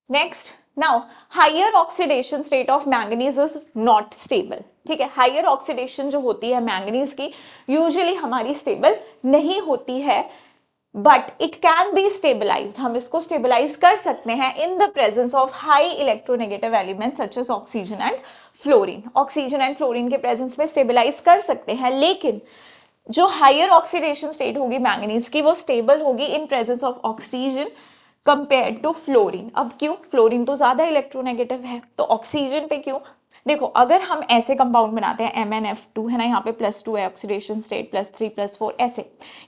Next, now higher oxidation state of manganese is not stable, ठीक है। हायर ऑक्सीडेशन जो होती है मैंगनीज की यूजुअली हमारी स्टेबल नहीं होती है, but it can be stabilised, हम इसको स्टेबलाइज कर सकते हैं in the presence of high electronegative elements such as oxygen and fluorine. Oxygen and fluorine के प्रेजेंस में स्टेबलाइज कर सकते हैं, लेकिन जो हायर ऑक्सीडेशन स्टेट होगी मैंगनीज की वो स्टेबल होगी in presence of oxygen compare to fluorine. अब क्यों, फ्लोरीन तो ज्यादा इलेक्ट्रोनेगेटिव है, तो ऑक्सीजन पे क्यों, देखो अगर हम ऐसे कंपाउंड बनाते हैं MnF2 है ना, यहाँ पे +2 है ऑक्सीडेशन स्टेट, +3 +4 ऐसे,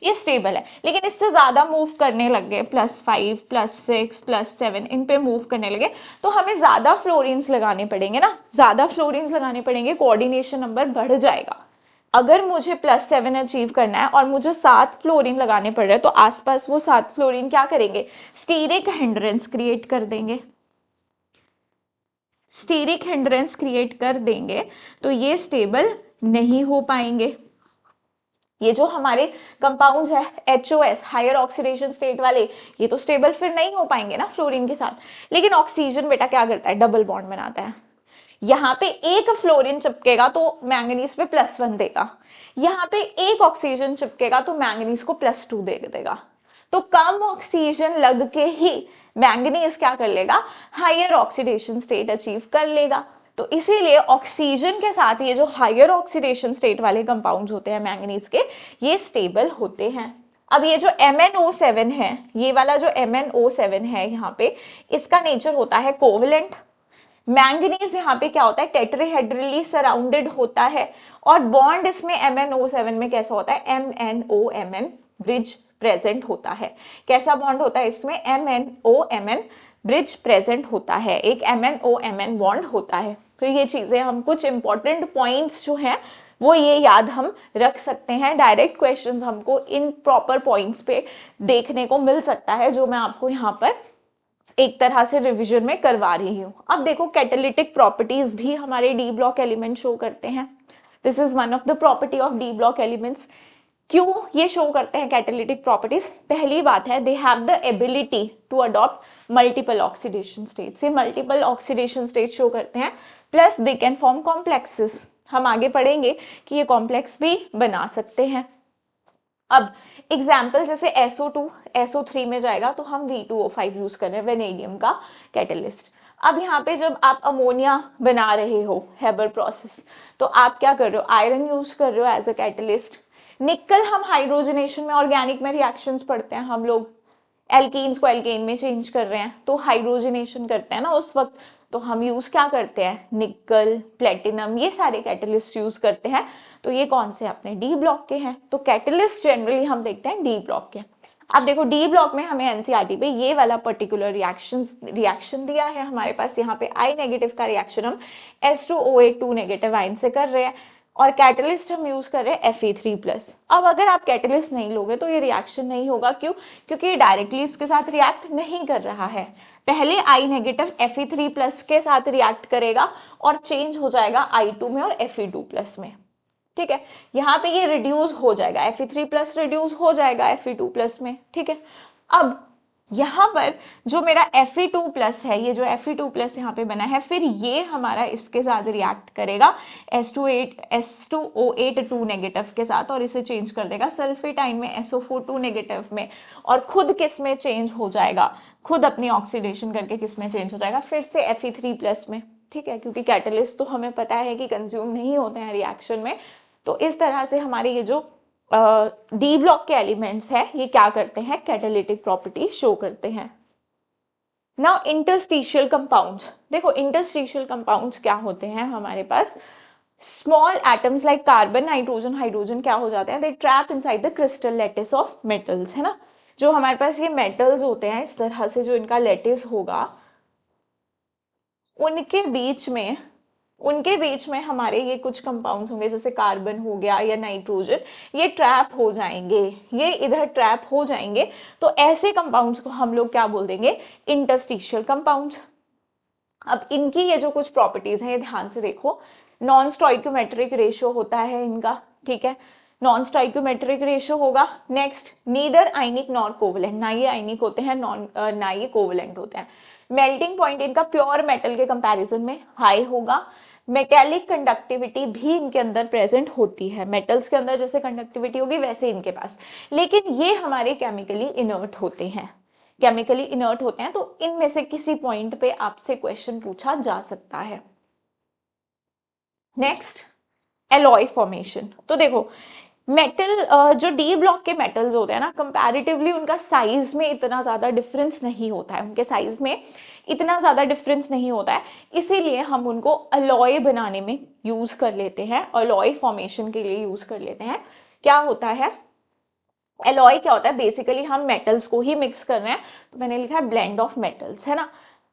ये स्टेबल है, लेकिन इससे ज्यादा मूव करने लग गए, +5 +6 +7 इन पे मूव करने लगे, तो हमें ज्यादा फ्लोरीन्स लगाने पड़ेंगे ना, ज्यादा फ्लोरीन्स लगाने पड़ेंगे, कोऑर्डिनेशन नंबर बढ़ जाएगा। अगर मुझे +7 अचीव करना है और मुझे 7 फ्लोरीन लगाने पड़ रहे हैं, तो आसपास वो 7 फ्लोरीन क्या करेंगे, स्टीरिक हिंड्रेंस क्रिएट कर देंगे, स्टीरिक हिंड्रेंस क्रिएट कर देंगे, तो ये स्टेबल नहीं हो पाएंगे। ये जो हमारे कंपाउंड्स है HOS, हायर ऑक्सीडेशन स्टेट वाले, ये तो स्टेबल फिर नहीं हो पाएंगे ना फ्लोरीन के साथ। लेकिन ऑक्सीजन बेटा क्या करता है, डबल बॉन्ड बनाता है। यहाँ पे एक फ्लोरीन चिपकेगा तो मैंगनीज पे +1 देगा, यहाँ पे एक ऑक्सीजन चिपकेगा तो मैंगनीज को +2 दे देगा। तो कम ऑक्सीजन लग के ही मैंगनीज क्या कर लेगा, हायर ऑक्सीडेशन स्टेट अचीव कर लेगा। तो इसीलिए ऑक्सीजन के साथ ये जो हायर ऑक्सीडेशन स्टेट वाले कंपाउंड्स होते हैं मैंगनीज के, ये स्टेबल होते हैं। अब ये जो MnO7 है, ये वाला जो MnO7 है यहाँ पे, इसका नेचर होता है कोवलेंट। मैंगनीज यहाँ पे क्या होता है, टेट्राहेड्रली सराउंडेड होता है, और बॉन्ड इसमें MnO7 में कैसा होता है, MnO-Mn ब्रिज प्रेजेंट होता है। कैसा बॉन्ड होता है इसमें, MnO-Mn ब्रिज प्रेजेंट होता है, एक MnO-Mn बॉन्ड होता है। तो ये चीजें हम कुछ इंपॉर्टेंट पॉइंट्स जो हैं वो ये याद हम रख सकते हैं। डायरेक्ट क्वेश्चंस हमको इन प्रॉपर पॉइंट्स पे देखने को मिल सकता है, जो मैं आपको यहाँ पर एक तरह से रिवीजन में करवा रही हूँ। अब देखो कैटालिटिक प्रॉपर्टीज भी हमारे डी ब्लॉक एलिमेंट शो करते हैं। This is one of the property of D block elements. क्यों ये शो करते हैं कैटालिटिक प्रॉपर्टीज, पहली बात है they have the ability to adopt multiple oxidation states, ये मल्टीपल ऑक्सीडेशन स्टेट शो करते हैं, plus they can form complexes. हम आगे पढ़ेंगे कि ये कॉम्प्लेक्स भी बना सकते हैं। अब एग्जाम्पल जैसे SO2 SO3 में जाएगा तो हम V2O5 यूज कर रहे हैं, वेनेडियम का कैटलिस्ट। अब यहाँ पे जब आप अमोनिया बना रहे हो हेबर प्रोसेस, तो आप क्या कर रहे हो, आयरन यूज कर रहे हो एज अ कैटलिस्ट। निकल हम हाइड्रोजनेशन में, ऑर्गेनिक में रिएक्शंस पढ़ते हैं हम लोग, एल्कीन्स को एल्केन में चेंज कर रहे हैं तो हाइड्रोजनेशन करते हैं ना उस वक्त, तो हम यूज क्या करते हैं, निकल, प्लेटिनम, ये सारे कैटलिस्ट यूज करते हैं। तो ये कौन से अपने डी ब्लॉक के हैं, तो कैटलिस्ट जनरली हम देखते हैं डी ब्लॉक के। अब देखो डी ब्लॉक में हमें एनसीईआरटी पे ये वाला पर्टिकुलर रिएक्शन दिया है हमारे पास, यहाँ पे I नेगेटिव का रिएक्शन हम H2OH2 नेगेटिव आयन से कर रहे हैं, और कैटलिस्ट हम यूज कर रहे हैं Fe3+। अब अगर आप कैटलिस्ट नहीं लोगे तो ये रिएक्शन नहीं होगा, क्यों, क्योंकि ये डायरेक्टली इसके साथ रिएक्ट नहीं कर रहा है। पहले I नेगेटिव Fe3+ के साथ रिएक्ट करेगा और चेंज हो जाएगा I2 में और Fe2+ में, ठीक है। यहाँ पे ये रिड्यूस हो जाएगा, Fe3+ रिड्यूस हो जाएगा Fe2+ में, ठीक है। अब यहाँ पर जो मेरा Fe2+ है, ये जो Fe2+ यहाँ पे बना है, फिर ये हमारा इसके साथ रिएक्ट करेगा S2O8 2 नेगेटिव के साथ और इसे चेंज कर देगा सल्फेटाइन में SO4 2 नेगेटिव में, और खुद किस में चेंज हो जाएगा, खुद अपनी ऑक्सीडेशन करके किस में चेंज हो जाएगा, फिर से Fe3+ में। ठीक है, क्योंकि कैटलिस्ट तो हमें पता है कि कंज्यूम नहीं होते हैं रिएक्शन में। तो इस तरह से हमारे ये जो डी ब्लॉक के एलिमेंट्स हैं ये क्या करते हैं, कैटालिटिक प्रॉपर्टी शो करते हैं। नाउ इंटरस्टिशियल कंपाउंड्स, देखो इंटरस्टिशियल कंपाउंड्स क्या होते हैं हमारे पास, small atoms like carbon, nitrogen, hydrogen क्या हो जाते हैं, they trap inside the crystal lattice of metals, है ना। जो हमारे पास ये मेटल्स होते हैं, इस तरह से जो इनका लेटिस होगा, उनके बीच में उनके बीच में हमारे ये कुछ कंपाउंड्स होंगे, जैसे कार्बन हो गया या नाइट्रोजन, ये ट्रैप हो जाएंगे, ये इधर ट्रैप हो जाएंगे। तो ऐसे कंपाउंड्स को हम लोग क्या बोल देंगे, इंटरस्टिशियल कंपाउंड्स। अब इनकी ये जो कुछ प्रॉपर्टीज हैं, ये ध्यान से देखो, नॉन स्टोइकोमेट्रिक रेशियो होता है इनका, ठीक है, नॉन स्टोइकोमेट्रिक रेशियो होगा। Next, neither ionic nor covalent, ना ये आइनिक होते हैं, ना ये कोवलेंट होते हैं। मेल्टिंग पॉइंट इनका प्योर मेटल के कंपैरिजन में हाई होगा। मेटेलिक कंडक्टिविटी भी इनके अंदर प्रेजेंट होती है, मेटल्स के अंदर जैसे कंडक्टिविटी होगी वैसे इनके पास, लेकिन ये हमारे केमिकली इनर्ट होते हैं, केमिकली इनर्ट होते हैं। तो इनमें से किसी पॉइंट पे आपसे क्वेश्चन पूछा जा सकता है। Next, alloy formation. तो देखो मेटल, जो डी ब्लॉक के मेटल्स होते हैं ना, कंपैरेटिवली उनका साइज में इतना ज्यादा डिफरेंस नहीं होता है, उनके साइज में इतना ज्यादा डिफरेंस नहीं होता है, इसीलिए हम उनको अलॉय बनाने में यूज कर लेते हैं, अलॉय फॉर्मेशन के लिए यूज कर लेते हैं। क्या होता है एलॉय, क्या होता है, बेसिकली हम मेटल्स को ही मिक्स कर रहे हैं, तो मैंने लिखा है ब्लेंड ऑफ मेटल्स, है ना।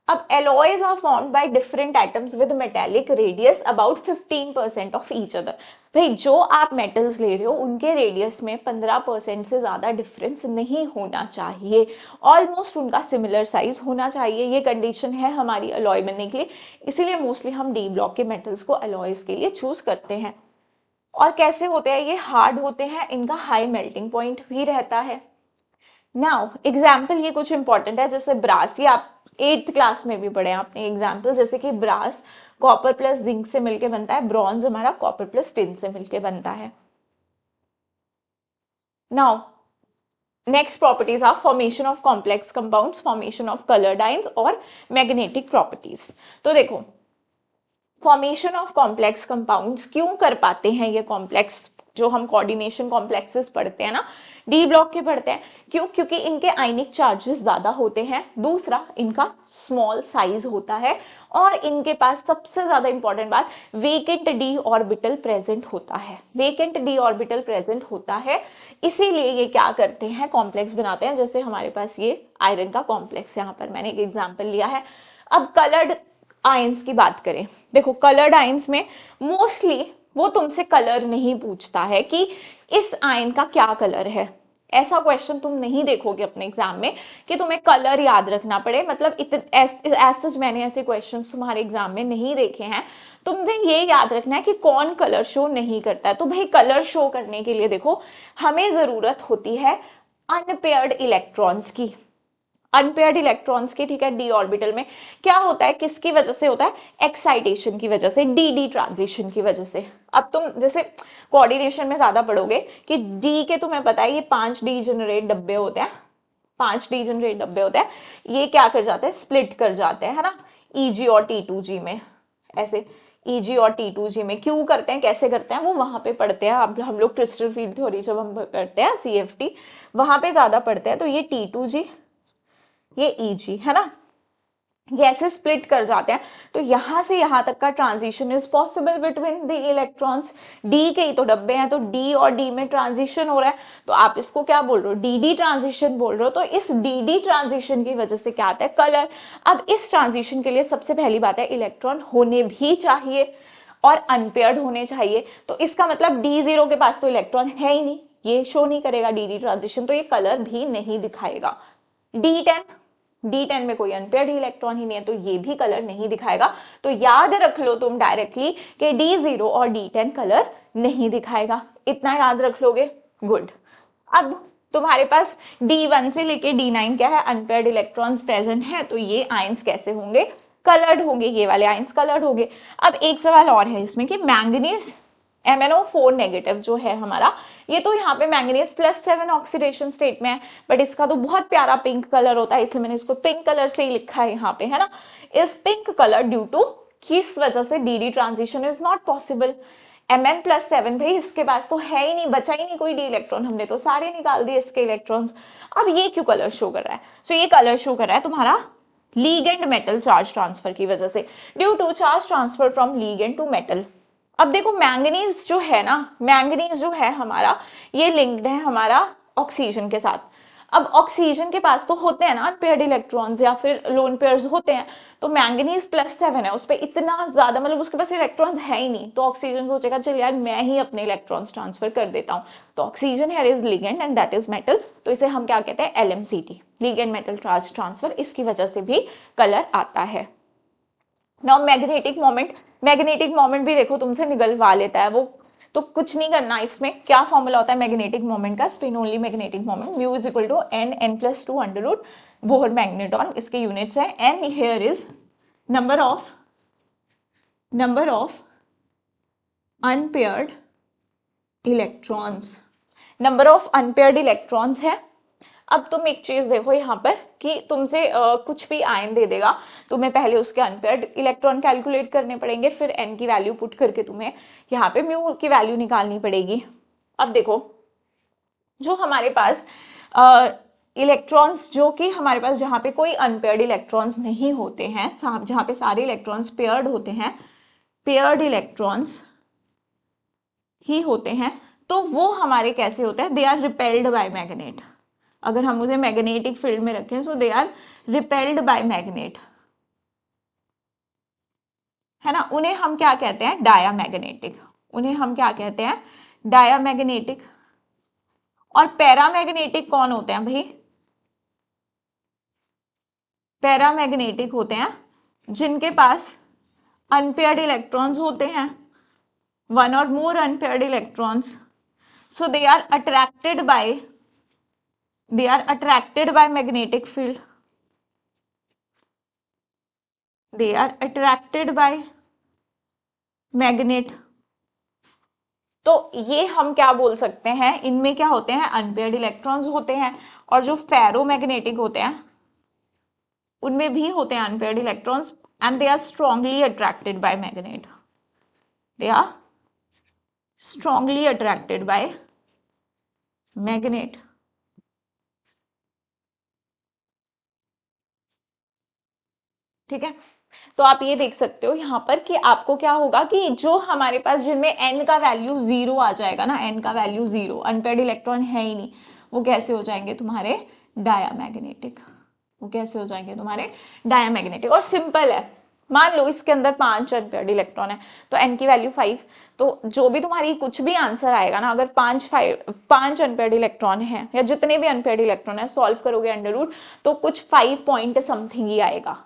अब alloys are formed by different atoms with metallic radius about 15% of each other. भाई जो आप मेटल्स ले रहे हो उनके रेडियस में 15% से ज्यादा डिफरेंस नहीं होना चाहिए, ऑलमोस्ट उनका सिमिलर साइज होना चाहिए, ये कंडीशन है हमारी अलॉय बनने के लिए। इसीलिए मोस्टली हम डी ब्लॉक के मेटल्स को अलॉयज के लिए चूज करते हैं। और कैसे होते हैं, ये हार्ड होते हैं, इनका हाई मेल्टिंग पॉइंट भी रहता है। नाउ एग्जाम्पल ये कुछ इंपॉर्टेंट है, जैसे ब्रास, ये आप 8th क्लास में भी पढ़े आपने एग्जाम्पल, जैसे कि ब्रास कॉपर प्लस जिंक से मिलके बनता है, ब्रॉन्ज हमारा कॉपर प्लस टिन से मिलके बनता है। Now next properties are formation of complex compounds, formation of coloured ions और मैग्नेटिक प्रॉपर्टीज। तो देखो फॉर्मेशन ऑफ कॉम्प्लेक्स कंपाउंड्स क्यों कर पाते हैं ये कॉम्प्लेक्स, जो हम कोऑर्डिनेशन कॉम्प्लेक्सेस पढ़ते हैं ना, डी ब्लॉक के पढ़ते हैं, क्यों, क्योंकि इनके आयनिक चार्जेस ज्यादा होते हैं, दूसरा इनका स्मॉल साइज होता है, और इनके पास सबसे ज्यादा इंपॉर्टेंट बात, वेकेंट डी ऑर्बिटल प्रेजेंट होता है, वेकेंट डी ऑर्बिटल प्रेजेंट होता है। इसीलिए ये क्या करते हैं, कॉम्प्लेक्स बनाते हैं, जैसे हमारे पास ये आयरन का कॉम्प्लेक्स, यहाँ पर मैंने एक एग्जाम्पल लिया है। अब कलर्ड आयंस की बात करें, देखो कलर्ड आयंस में मोस्टली वो तुमसे कलर नहीं पूछता है कि इस आयन का क्या कलर है, ऐसा क्वेश्चन तुम नहीं देखोगे अपने एग्जाम में कि तुम्हें कलर याद रखना पड़े, मतलब सच मैंने ऐसे क्वेश्चंस तुम्हारे एग्जाम में नहीं देखे हैं। तुमने ये याद रखना है कि कौन कलर शो नहीं करता है। तो भाई कलर शो करने के लिए देखो हमें जरूरत होती है अनपेयर्ड इलेक्ट्रॉन्स की, अनपेयर्ड इलेक्ट्रॉन्स की, ठीक है। डी ऑर्बिटल में क्या होता है, किसकी वजह से होता है, एक्साइटेशन की वजह से, डी डी ट्रांजिशन की वजह से। अब तुम जैसे कोऑर्डिनेशन में ज्यादा पढ़ोगे कि डी के, तुम्हें पता है ये 5 डी जनरेट डब्बे होते हैं, 5 डी जनरेट डब्बे होते हैं, ये क्या कर जाते हैं, स्प्लिट कर जाते हैं, है ना, ईजी और T2G में, ऐसे ईजी और T2G में क्यों करते हैं, कैसे करते हैं, वो वहां पे पढ़ते हैं। अब हम लोग क्रिस्टल फील्ड थ्योरी जब हम करते हैं CFT, वहां पे ज्यादा पढ़ते हैं। तो ये T2G, ये Eg, है ना, ये ऐसे स्प्लिट कर जाते हैं। तो यहां से यहां तक का transition is possible between the electrons, D के ही तो डब्बे हैं, तो डी और डी में ट्रांजिशन हो रहा है, तो आप इसको क्या बोल रहे हो, डी डी ट्रांजिशन बोल रहे हो। तो इस डी डी ट्रांजिशन की वजह से क्या आता है, कलर। अब इस ट्रांजिशन के लिए सबसे पहली बात है इलेक्ट्रॉन होने भी चाहिए और अनपेयर्ड होने चाहिए। तो इसका मतलब D0 के पास तो इलेक्ट्रॉन है ही नहीं, ये शो नहीं करेगा डी डी ट्रांजिशन, तो ये कलर भी नहीं दिखाएगा। D10, D10 में कोई अनपेयर्ड इलेक्ट्रॉन ही नहीं है, तो ये भी कलर नहीं दिखाएगा। तो याद रख लो तुम डायरेक्टली कि D0 और D10 कलर नहीं दिखाएगा, इतना याद रख लोगे, गुड। अब तुम्हारे पास D1 से लेके D9 क्या है, अनपेयर्ड इलेक्ट्रॉन्स प्रेजेंट है, तो ये आयंस कैसे होंगे, कलर्ड होंगे, ये वाले आयंस कलर्ड होंगे। अब एक सवाल और है इसमें कि मैंगनीज MnO4 नेगेटिव जो है हमारा, ये तो यहाँ पे मैंगनीज +7 ऑक्सीडेशन स्टेट में है, बट इसका तो बहुत प्यारा पिंक कलर होता है, इसलिए मैंने इसको पिंक कलर से ही लिखा है यहाँ पे, है ना। इस पिंक कलर ड्यू टू किस वजह से DD transition is not possible. Mn+7 भाई इसके पास तो है ही नहीं, बचा ही नहीं कोई D इलेक्ट्रॉन, हमने तो सारे निकाल दिए इसके इलेक्ट्रॉन्स। अब ये क्यों कलर शो कर रहा है, सो ये कलर शो कर रहा है तुम्हारा लीगेंड मेटल चार्ज ट्रांसफर की वजह से, due to charge transfer from ligand to metal. अब देखो मैंगनीज जो है ना, मैंगनीज जो है हमारा, ये लिंक्ड है हमारा ऑक्सीजन के साथ। अब ऑक्सीजन के पास तो होते हैं ना अनपेयर्ड इलेक्ट्रॉन्स या फिर लोन पेयर्स होते हैं, तो मैंगनीज +7 है, उस पर इतना ज्यादा मतलब उसके पास इलेक्ट्रॉन्स है ही नहीं, तो ऑक्सीजन सोचेगा चल यार मैं ही अपने इलेक्ट्रॉन्स ट्रांसफर कर देता हूँ, तो oxygen here is ligand and that is metal, तो इसे हम क्या कहते हैं, LMCT, ligand metal charge transfer, इसकी वजह से भी कलर आता है। नाउ मैग्नेटिक मोमेंट भी देखो तुमसे निगलवा लेता है वो, तो कुछ नहीं करना, इसमें क्या फॉर्मूला होता है मैग्नेटिक मोमेंट का, spin only magnetic moment, mu is equal to n+2 under root Bohr magneton, इसके यूनिट्स है n, here is number of unpaired electrons, number of unpaired electrons है। अब तुम एक चीज देखो यहाँ पर कि तुमसे कुछ भी आयन दे देगा, तुम्हें पहले उसके अनपेयर्ड इलेक्ट्रॉन कैलकुलेट करने पड़ेंगे, फिर n की वैल्यू पुट करके तुम्हें यहाँ पे म्यू की वैल्यू निकालनी पड़ेगी। अब देखो जो हमारे पास इलेक्ट्रॉन्स, जो कि हमारे पास जहाँ पे कोई अनपेयर्ड इलेक्ट्रॉन्स नहीं होते हैं, जहाँ पे सारे इलेक्ट्रॉन्स पेयर्ड होते हैं, पेयर्ड इलेक्ट्रॉन्स ही होते हैं, तो वो हमारे कैसे होते हैं, they are repelled by magnet. अगर हम उसे मैग्नेटिक फील्ड में रखें, so they are repelled by magnet, है ना। उन्हें हम क्या कहते हैं, डायामैग्नेटिक, उन्हें हम क्या कहते हैं, डायामैग्नेटिक। और पैरामैग्नेटिक कौन होते हैं भाई, पैरामैग्नेटिक होते हैं जिनके पास अनपेयर्ड इलेक्ट्रॉन्स होते हैं, वन और more unpaired electrons, so they are attracted by magnetic field, they are attracted by magnet। तो ये हम क्या बोल सकते हैं, इनमें क्या होते हैं, अनपेयर्ड इलेक्ट्रॉन्स होते हैं, और जो फेरोमैग्नेटिक होते हैं उनमें भी होते हैं unpaired electrons, and they are strongly attracted by magnet, they are strongly attracted by magnet. ठीक है, तो आप ये देख सकते हो यहाँ पर कि आपको क्या होगा कि जो हमारे पास जिनमें n का वैल्यू 0 आ जाएगा ना, n का वैल्यू 0, अनपेयर्ड इलेक्ट्रॉन है ही नहीं, वो कैसे हो जाएंगे तुम्हारे डायामैग्नेटिक, वो कैसे हो जाएंगे तुम्हारे डायामैग्नेटिक। और सिंपल है, मान लो इसके अंदर 5 अनपेयर्ड इलेक्ट्रॉन है, तो n की वैल्यू 5, तो जो भी तुम्हारी कुछ भी आंसर आएगा ना, अगर 5 अनपेयर्ड इलेक्ट्रॉन है या जितने भी अनपेयर्ड इलेक्ट्रॉन है, सॉल्व करोगे अंडर रूट, तो कुछ 5 पॉइंट समथिंग ही आएगा,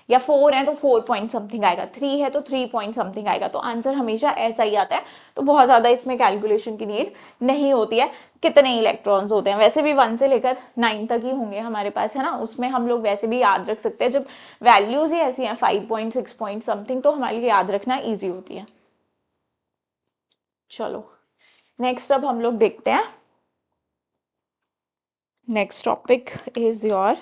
या 4 है तो 4 पॉइंट समथिंग आएगा, 3 है तो 3 पॉइंट समथिंग आएगा, तो आंसर हमेशा ऐसा ही आता है। तो बहुत ज्यादा इसमें कैलकुलेशन की नीड नहीं होती है। कितने इलेक्ट्रॉन्स होते हैं, वैसे भी 1 से लेकर 9 तक ही होंगे हमारे पास, है ना, उसमें हम लोग वैसे भी याद रख सकते हैं, जब वैल्यूज ही ऐसी हैं 5 पॉइंट 6 पॉइंट समथिंग, तो हमारे लिए याद रखना ईजी होती है। चलो नेक्स्ट अब हम लोग देखते हैं, next topic is your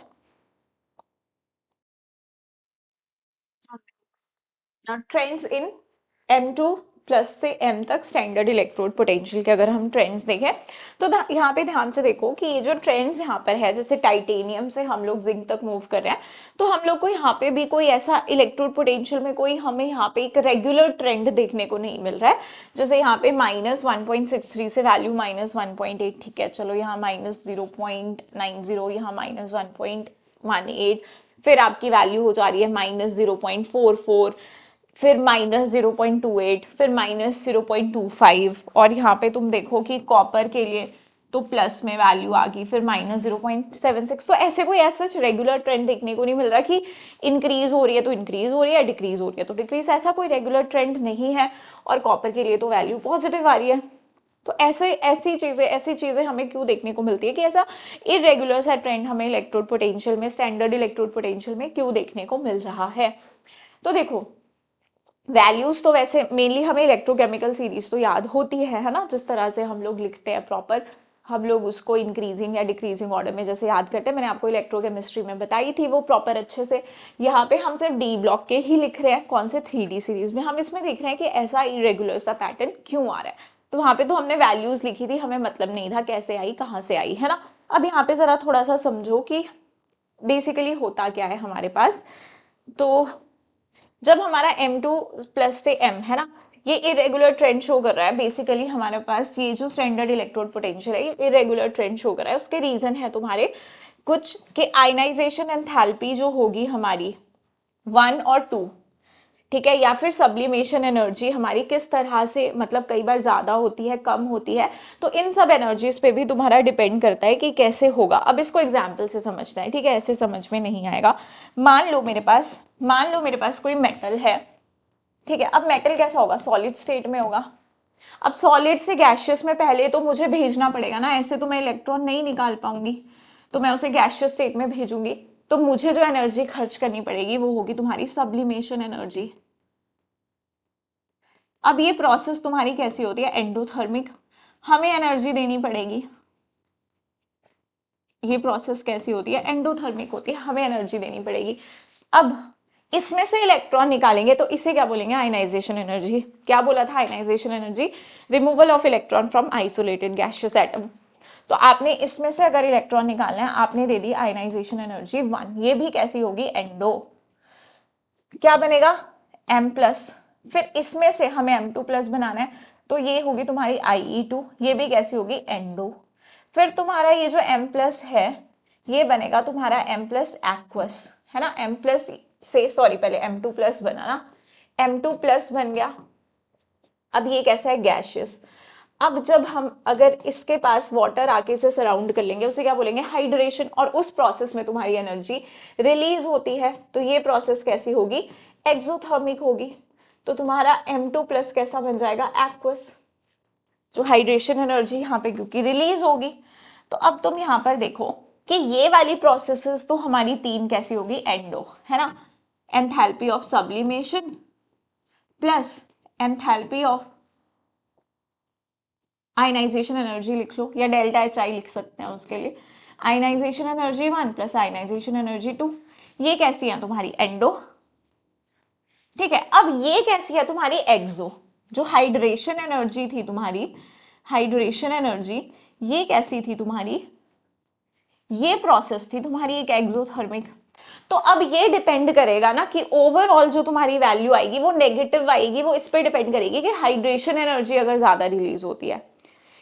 trends in M2 plus से M तक स्टैंडर्ड इलेक्ट्रोड पोटेंशियल के अगर हम ट्रेंड्स देखें, तो यहाँ पे ध्यान से देखो कि ये जो ट्रेंड्स यहाँ पर है, जैसे टाइटेनियम से हम लोग जिंक तक मूव कर रहे हैं, तो हम लोग को यहाँ पे भी कोई ऐसा इलेक्ट्रोड पोटेंशियल में कोई हमें यहाँ पे एक रेगुलर ट्रेंड देखने को नहीं मिल रहा है। जैसे यहाँ पे -1.63 से वैल्यू -1.8, ठीक है, चलो यहाँ -0.90, यहाँ -1.18, फिर आपकी वैल्यू हो जा रही है -0.44, फिर -0.28, फिर -0.25, और यहाँ पे तुम देखो कि कॉपर के लिए तो प्लस में वैल्यू आ गई, फिर -0.76। तो ऐसे कोई ऐसा रेगुलर ट्रेंड देखने को नहीं मिल रहा कि इंक्रीज हो रही है तो इंक्रीज हो रही है, डिक्रीज हो रही है तो डिक्रीज, ऐसा कोई रेगुलर ट्रेंड नहीं है। और कॉपर के लिए तो वैल्यू पॉजिटिव आ रही है, तो ऐसी चीजें हमें क्यों देखने को मिलती है कि ऐसा इरेगुलर सा ट्रेंड हमें इलेक्ट्रोड पोटेंशियल में, स्टैंडर्ड इलेक्ट्रोड पोटेंशियल में क्यों देखने को मिल रहा है। तो देखो वैल्यूज तो वैसे मेनली हमें इलेक्ट्रोकेमिकल सीरीज तो याद होती है ना, जिस तरह से हम लोग लिखते हैं प्रॉपर, हम लोग उसको इंक्रीजिंग या डिक्रीजिंग ऑर्डर में जैसे याद करते हैं, मैंने आपको इलेक्ट्रोकेमिस्ट्री में बताई थी वो प्रॉपर अच्छे से। यहाँ पे हम सिर्फ डी ब्लॉक के ही लिख रहे हैं, कौन से 3D सीरीज में, हम इसमें देख रहे हैं कि ऐसा इरेगुलर सा पैटर्न क्यों आ रहा है। तो वहां पे तो हमने वैल्यूज लिखी थी, हमें मतलब नहीं था कैसे आई कहाँ से आई, है ना। अब यहाँ पे जरा थोड़ा सा समझो कि बेसिकली होता क्या है हमारे पास। तो जब हमारा M2 प्लस से M है ना, ये इरेगुलर ट्रेंड शो कर रहा है, बेसिकली हमारे पास ये जो स्टैंडर्ड इलेक्ट्रोड पोटेंशियल है ये इरेगुलर ट्रेंड शो कर रहा है। उसके रीजन है तुम्हारे कुछ के आयनाइजेशन एंथैल्पी जो होगी हमारी 1 और 2, ठीक है, या फिर सब्लिमेशन एनर्जी हमारी किस तरह से, मतलब कई बार ज्यादा होती है कम होती है, तो इन सब एनर्जीज पे भी तुम्हारा डिपेंड करता है कि कैसे होगा। अब इसको एग्जाम्पल से समझना है, ठीक है, ऐसे समझ में नहीं आएगा। मान लो मेरे पास कोई मेटल है, ठीक है। अब मेटल कैसा होगा, सॉलिड स्टेट में होगा। अब सॉलिड से गैशियस में पहले तो मुझे भेजना पड़ेगा ना, ऐसे तो मैं इलेक्ट्रॉन नहीं निकाल पाऊंगी, तो मैं उसे गैशियस स्टेट में भेजूंगी, तो मुझे जो एनर्जी खर्च करनी पड़ेगी वो होगी तुम्हारी सब्लिमेशन एनर्जी। अब ये प्रोसेस तुम्हारी कैसी होती है, एंडोथर्मिक, हमें एनर्जी देनी पड़ेगी। ये प्रोसेस कैसी होती है, एंडोथर्मिक होती है, हमें एनर्जी देनी पड़ेगी। अब इसमें से इलेक्ट्रॉन निकालेंगे तो इसे क्या बोलेंगे, आयनाइजेशन एनर्जी। क्या बोला था, ionisation energy, removal of electron from isolated gaseous atom. तो आपने इसमें से अगर इलेक्ट्रॉन निकालना है, आपने दे दी आयनाइजेशन एनर्जी 1, ये भी कैसी होगी, एंडो। क्या बनेगा, M प्लस। फिर इसमें से हमें M2 प्लस बनाना है, तो ये होगी तुम्हारी IE2, ये भी कैसी होगी, एंडो। फिर तुम्हारा ये जो M प्लस है ये बनेगा तुम्हारा M प्लस एक्वस, है ना। M प्लस से सॉरी पहले M2 प्लस बना ना, M2 प्लस बन गया। अब ये कैसा है, गैशियस। अब जब हम अगर इसके पास वाटर आके से सराउंड कर लेंगे, उसे क्या बोलेंगे, हाइड्रेशन, और उस प्रोसेस में तुम्हारी एनर्जी रिलीज होती है, तो ये प्रोसेस कैसी होगी, एक्सोथर्मिक होगी। तो तुम्हारा M2 प्लस कैसा बन जाएगा, एक्वस, जो हाइड्रेशन एनर्जी यहाँ पे क्योंकि रिलीज होगी। तो अब तुम यहाँ पर देखो कि ये वाली प्रोसेसेस तो हमारी 3 कैसी होगी, एंडो, है ना। Enthalpy of sublimation plus enthalpy of ionisation energy लिख लो, या डेल्टा HI लिख सकते हैं उसके लिए। Ionisation energy 1 plus ionisation energy 2, ये कैसी है तुम्हारी, एंडो, ठीक है। अब ये कैसी है तुम्हारी, एक्सो। जो हाइड्रेशन एनर्जी थी तुम्हारी, हाइड्रेशन एनर्जी, ये कैसी थी तुम्हारी, ये प्रोसेस थी तुम्हारी एक एक्सोथर्मिक। तो अब ये डिपेंड करेगा ना कि ओवरऑल जो तुम्हारी वैल्यू आएगी वो नेगेटिव आएगी, वो इस पे डिपेंड करेगी कि हाइड्रेशन एनर्जी अगर ज्यादा रिलीज होती है,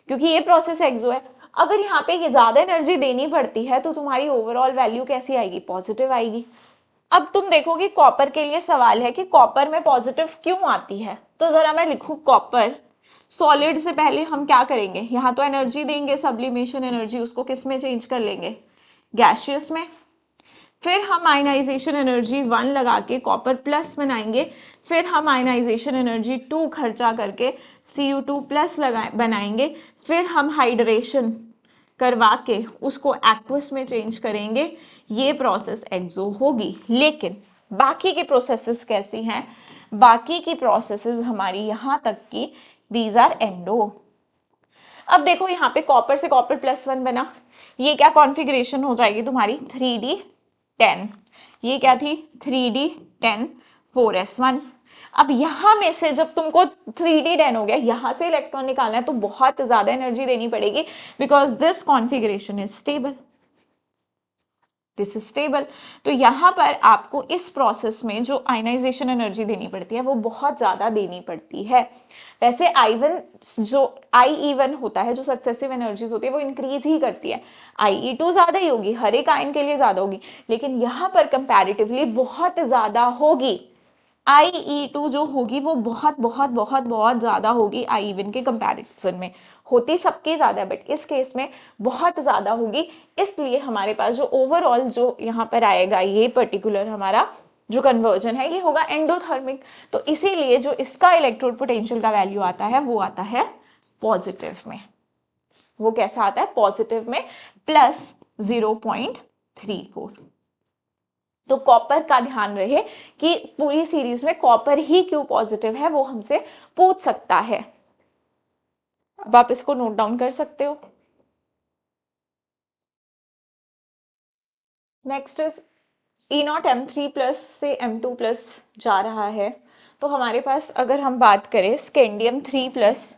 क्योंकि ये प्रोसेस एक्सो है। अगर यहाँ पे ये ज्यादा एनर्जी देनी पड़ती है तो तुम्हारी ओवरऑल वैल्यू कैसी आएगी, पॉजिटिव आएगी। अब तुम देखो कि कॉपर के लिए सवाल है कि कॉपर में पॉजिटिव क्यों आती है, तो जरा मैं लिखूं कॉपर सॉलिड से पहले हम क्या करेंगे, यहाँ तो एनर्जी देंगे सब्लिमेशन एनर्जी, उसको किस में चेंज कर लेंगे, गैशियस में। फिर हम आयनाइजेशन एनर्जी 1 लगा के कॉपर प्लस बनाएंगे, फिर हम आयनाइजेशन एनर्जी 2 खर्चा करके Cu2 प्लस बनाएंगे, फिर हम हाइड्रेशन करवा के उसको एक्वस में चेंज करेंगे। ये प्रोसेस एक्सो होगी। लेकिन बाकी की प्रोसेसेस कैसी हैं, बाकी की प्रोसेसेस हमारी यहाँ तक की दीज आर एंडो। अब देखो यहाँ पे कॉपर से कॉपर प्लस 1 बना, ये क्या कॉन्फ़िगरेशन हो जाएगी तुम्हारी 3D10, ये क्या थी 3D10 4s1। अब यहां में से जब तुमको 3D10 हो गया, यहां से इलेक्ट्रॉन निकालना है तो बहुत ज्यादा एनर्जी देनी पड़ेगी, because this configuration is stable, this is stable. तो यहां पर आपको इस प्रोसेस में जो आयनाइजेशन एनर्जी देनी पड़ती है वो बहुत ज्यादा देनी पड़ती है। वैसे I1 जो IE1 होता है, जो सक्सेसिव एनर्जीज होती है वो इंक्रीज ही करती है, IE2 ज्यादा ही होगी, हर एक आयन के लिए ज्यादा होगी, लेकिन यहां पर कंपैरेटिवली बहुत ज्यादा होगी। IE2 जो होगी वो बहुत बहुत बहुत बहुत ज्यादा होगी IE1 के कंपैरिजन में, होती सबके ज्यादा है बट इस केस में बहुत ज्यादा होगी। इसलिए हमारे पास जो ओवरऑल जो यहाँ पर आएगा, ये पर्टिकुलर हमारा जो कन्वर्जन है ये होगा एंडोथर्मिक। तो इसीलिए जो इसका इलेक्ट्रोड पोटेंशियल का वैल्यू आता है वो आता है पॉजिटिव में, वो कैसा आता है पॉजिटिव में प्लस 0.34। तो कॉपर का ध्यान रहे कि पूरी सीरीज में कॉपर ही क्यों पॉजिटिव है वो हमसे पूछ सकता है। अब आप इसको नोट डाउन कर सकते हो। Next is E not M3 plus से M2 प्लस जा रहा है, तो हमारे पास अगर हम बात करें स्कैंडियम 3 प्लस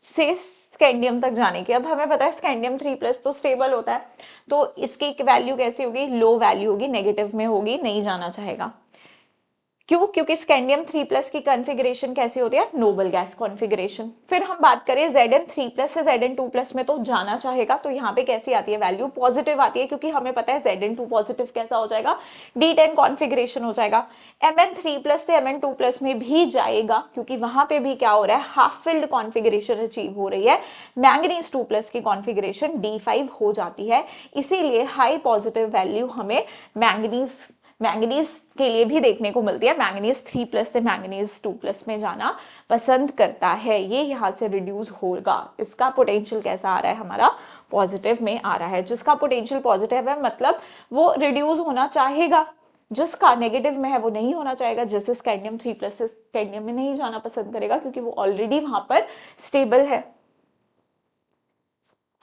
से स्कैंडियम तक जाने की, अब हमें पता है स्कैंडियम 3 प्लस तो स्टेबल होता है, तो इसकी वैल्यू कैसी होगी, लो वैल्यू होगी, नेगेटिव में होगी, नहीं जाना चाहेगा। क्यों? क्योंकि स्कैंडियम 3 प्लस की कॉन्फ़िगरेशन कैसी होती है, नोबल गैस कॉन्फ़िगरेशन। फिर हम बात करें Zn3 प्लस से Zn2 प्लस में, तो जाना चाहेगा, तो यहाँ पे कैसी आती है वैल्यू, पॉजिटिव आती है, क्योंकि हमें पता है Zn2 पॉजिटिव कैसा हो जाएगा, D10 कॉन्फ़िगरेशन हो जाएगा। Mn3 प्लस से Mn2 प्लस में भी जाएगा, क्योंकि वहां पे भी क्या हो रहा है, हाफ फिल्ड कॉन्फ़िगरेशन अचीव हो रही है, मैंगनीज 2 प्लस की कॉन्फ़िगरेशन D5 हो जाती है, इसीलिए हाई पॉजिटिव वैल्यू हमें मैंगनीज के लिए भी देखने को मिलती है। मैंगनीज 3 प्लस से मैंगनीज 2 प्लस में जाना पसंद करता है, ये यहाँ से रिड्यूस होगा। इसका पोटेंशियल कैसा आ रहा है, हमारा पॉजिटिव में आ रहा है। जिसका पोटेंशियल पॉजिटिव है मतलब वो रिड्यूस होना चाहेगा, जिसका नेगेटिव में है वो नहीं होना चाहेगा। जैसे स्कैंडियम 3 प्लस से स्कैंडियम में नहीं जाना पसंद करेगा, क्योंकि वो ऑलरेडी वहां पर स्टेबल है।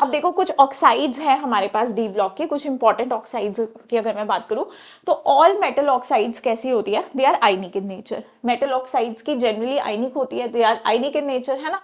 अब देखो कुछ ऑक्साइड्स हैं हमारे पास डी ब्लॉक के, कुछ इंपॉर्टेंट ऑक्साइड्स की अगर मैं बात करूं, तो ऑल मेटल ऑक्साइड्स कैसी होती है, they are ionic in nature. Metal oxides की जनरली आयनिक होती है, they are ionic in nature, है ना।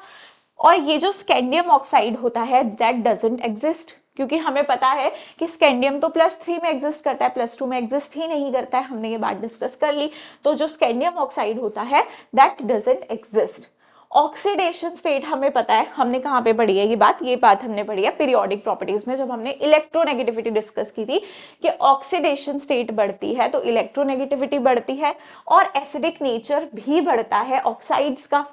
और ये जो स्कैंडियम ऑक्साइड होता है दैट डजंट एग्जिस्ट, क्योंकि हमें पता है कि स्कैंडियम तो +3 में एग्जिस्ट करता है, +2 में एग्जिस्ट ही नहीं करता है, हमने ये बात डिस्कस कर ली। तो जो स्कैंडियम ऑक्साइड होता है that doesn't exist. Oxidation state हमें पता है, हमने कहाँ पे पढ़ी है ये बात हमने पढ़ी है पीरियोडिक प्रॉपर्टीज में, जब हमने इलेक्ट्रोनेगेटिविटी डिस्कस की थी कि ऑक्सीडेशन स्टेट बढ़ती है तो इलेक्ट्रोनेगेटिविटी बढ़ती है और एसिडिक नेचर भी बढ़ता है ऑक्साइड्स का।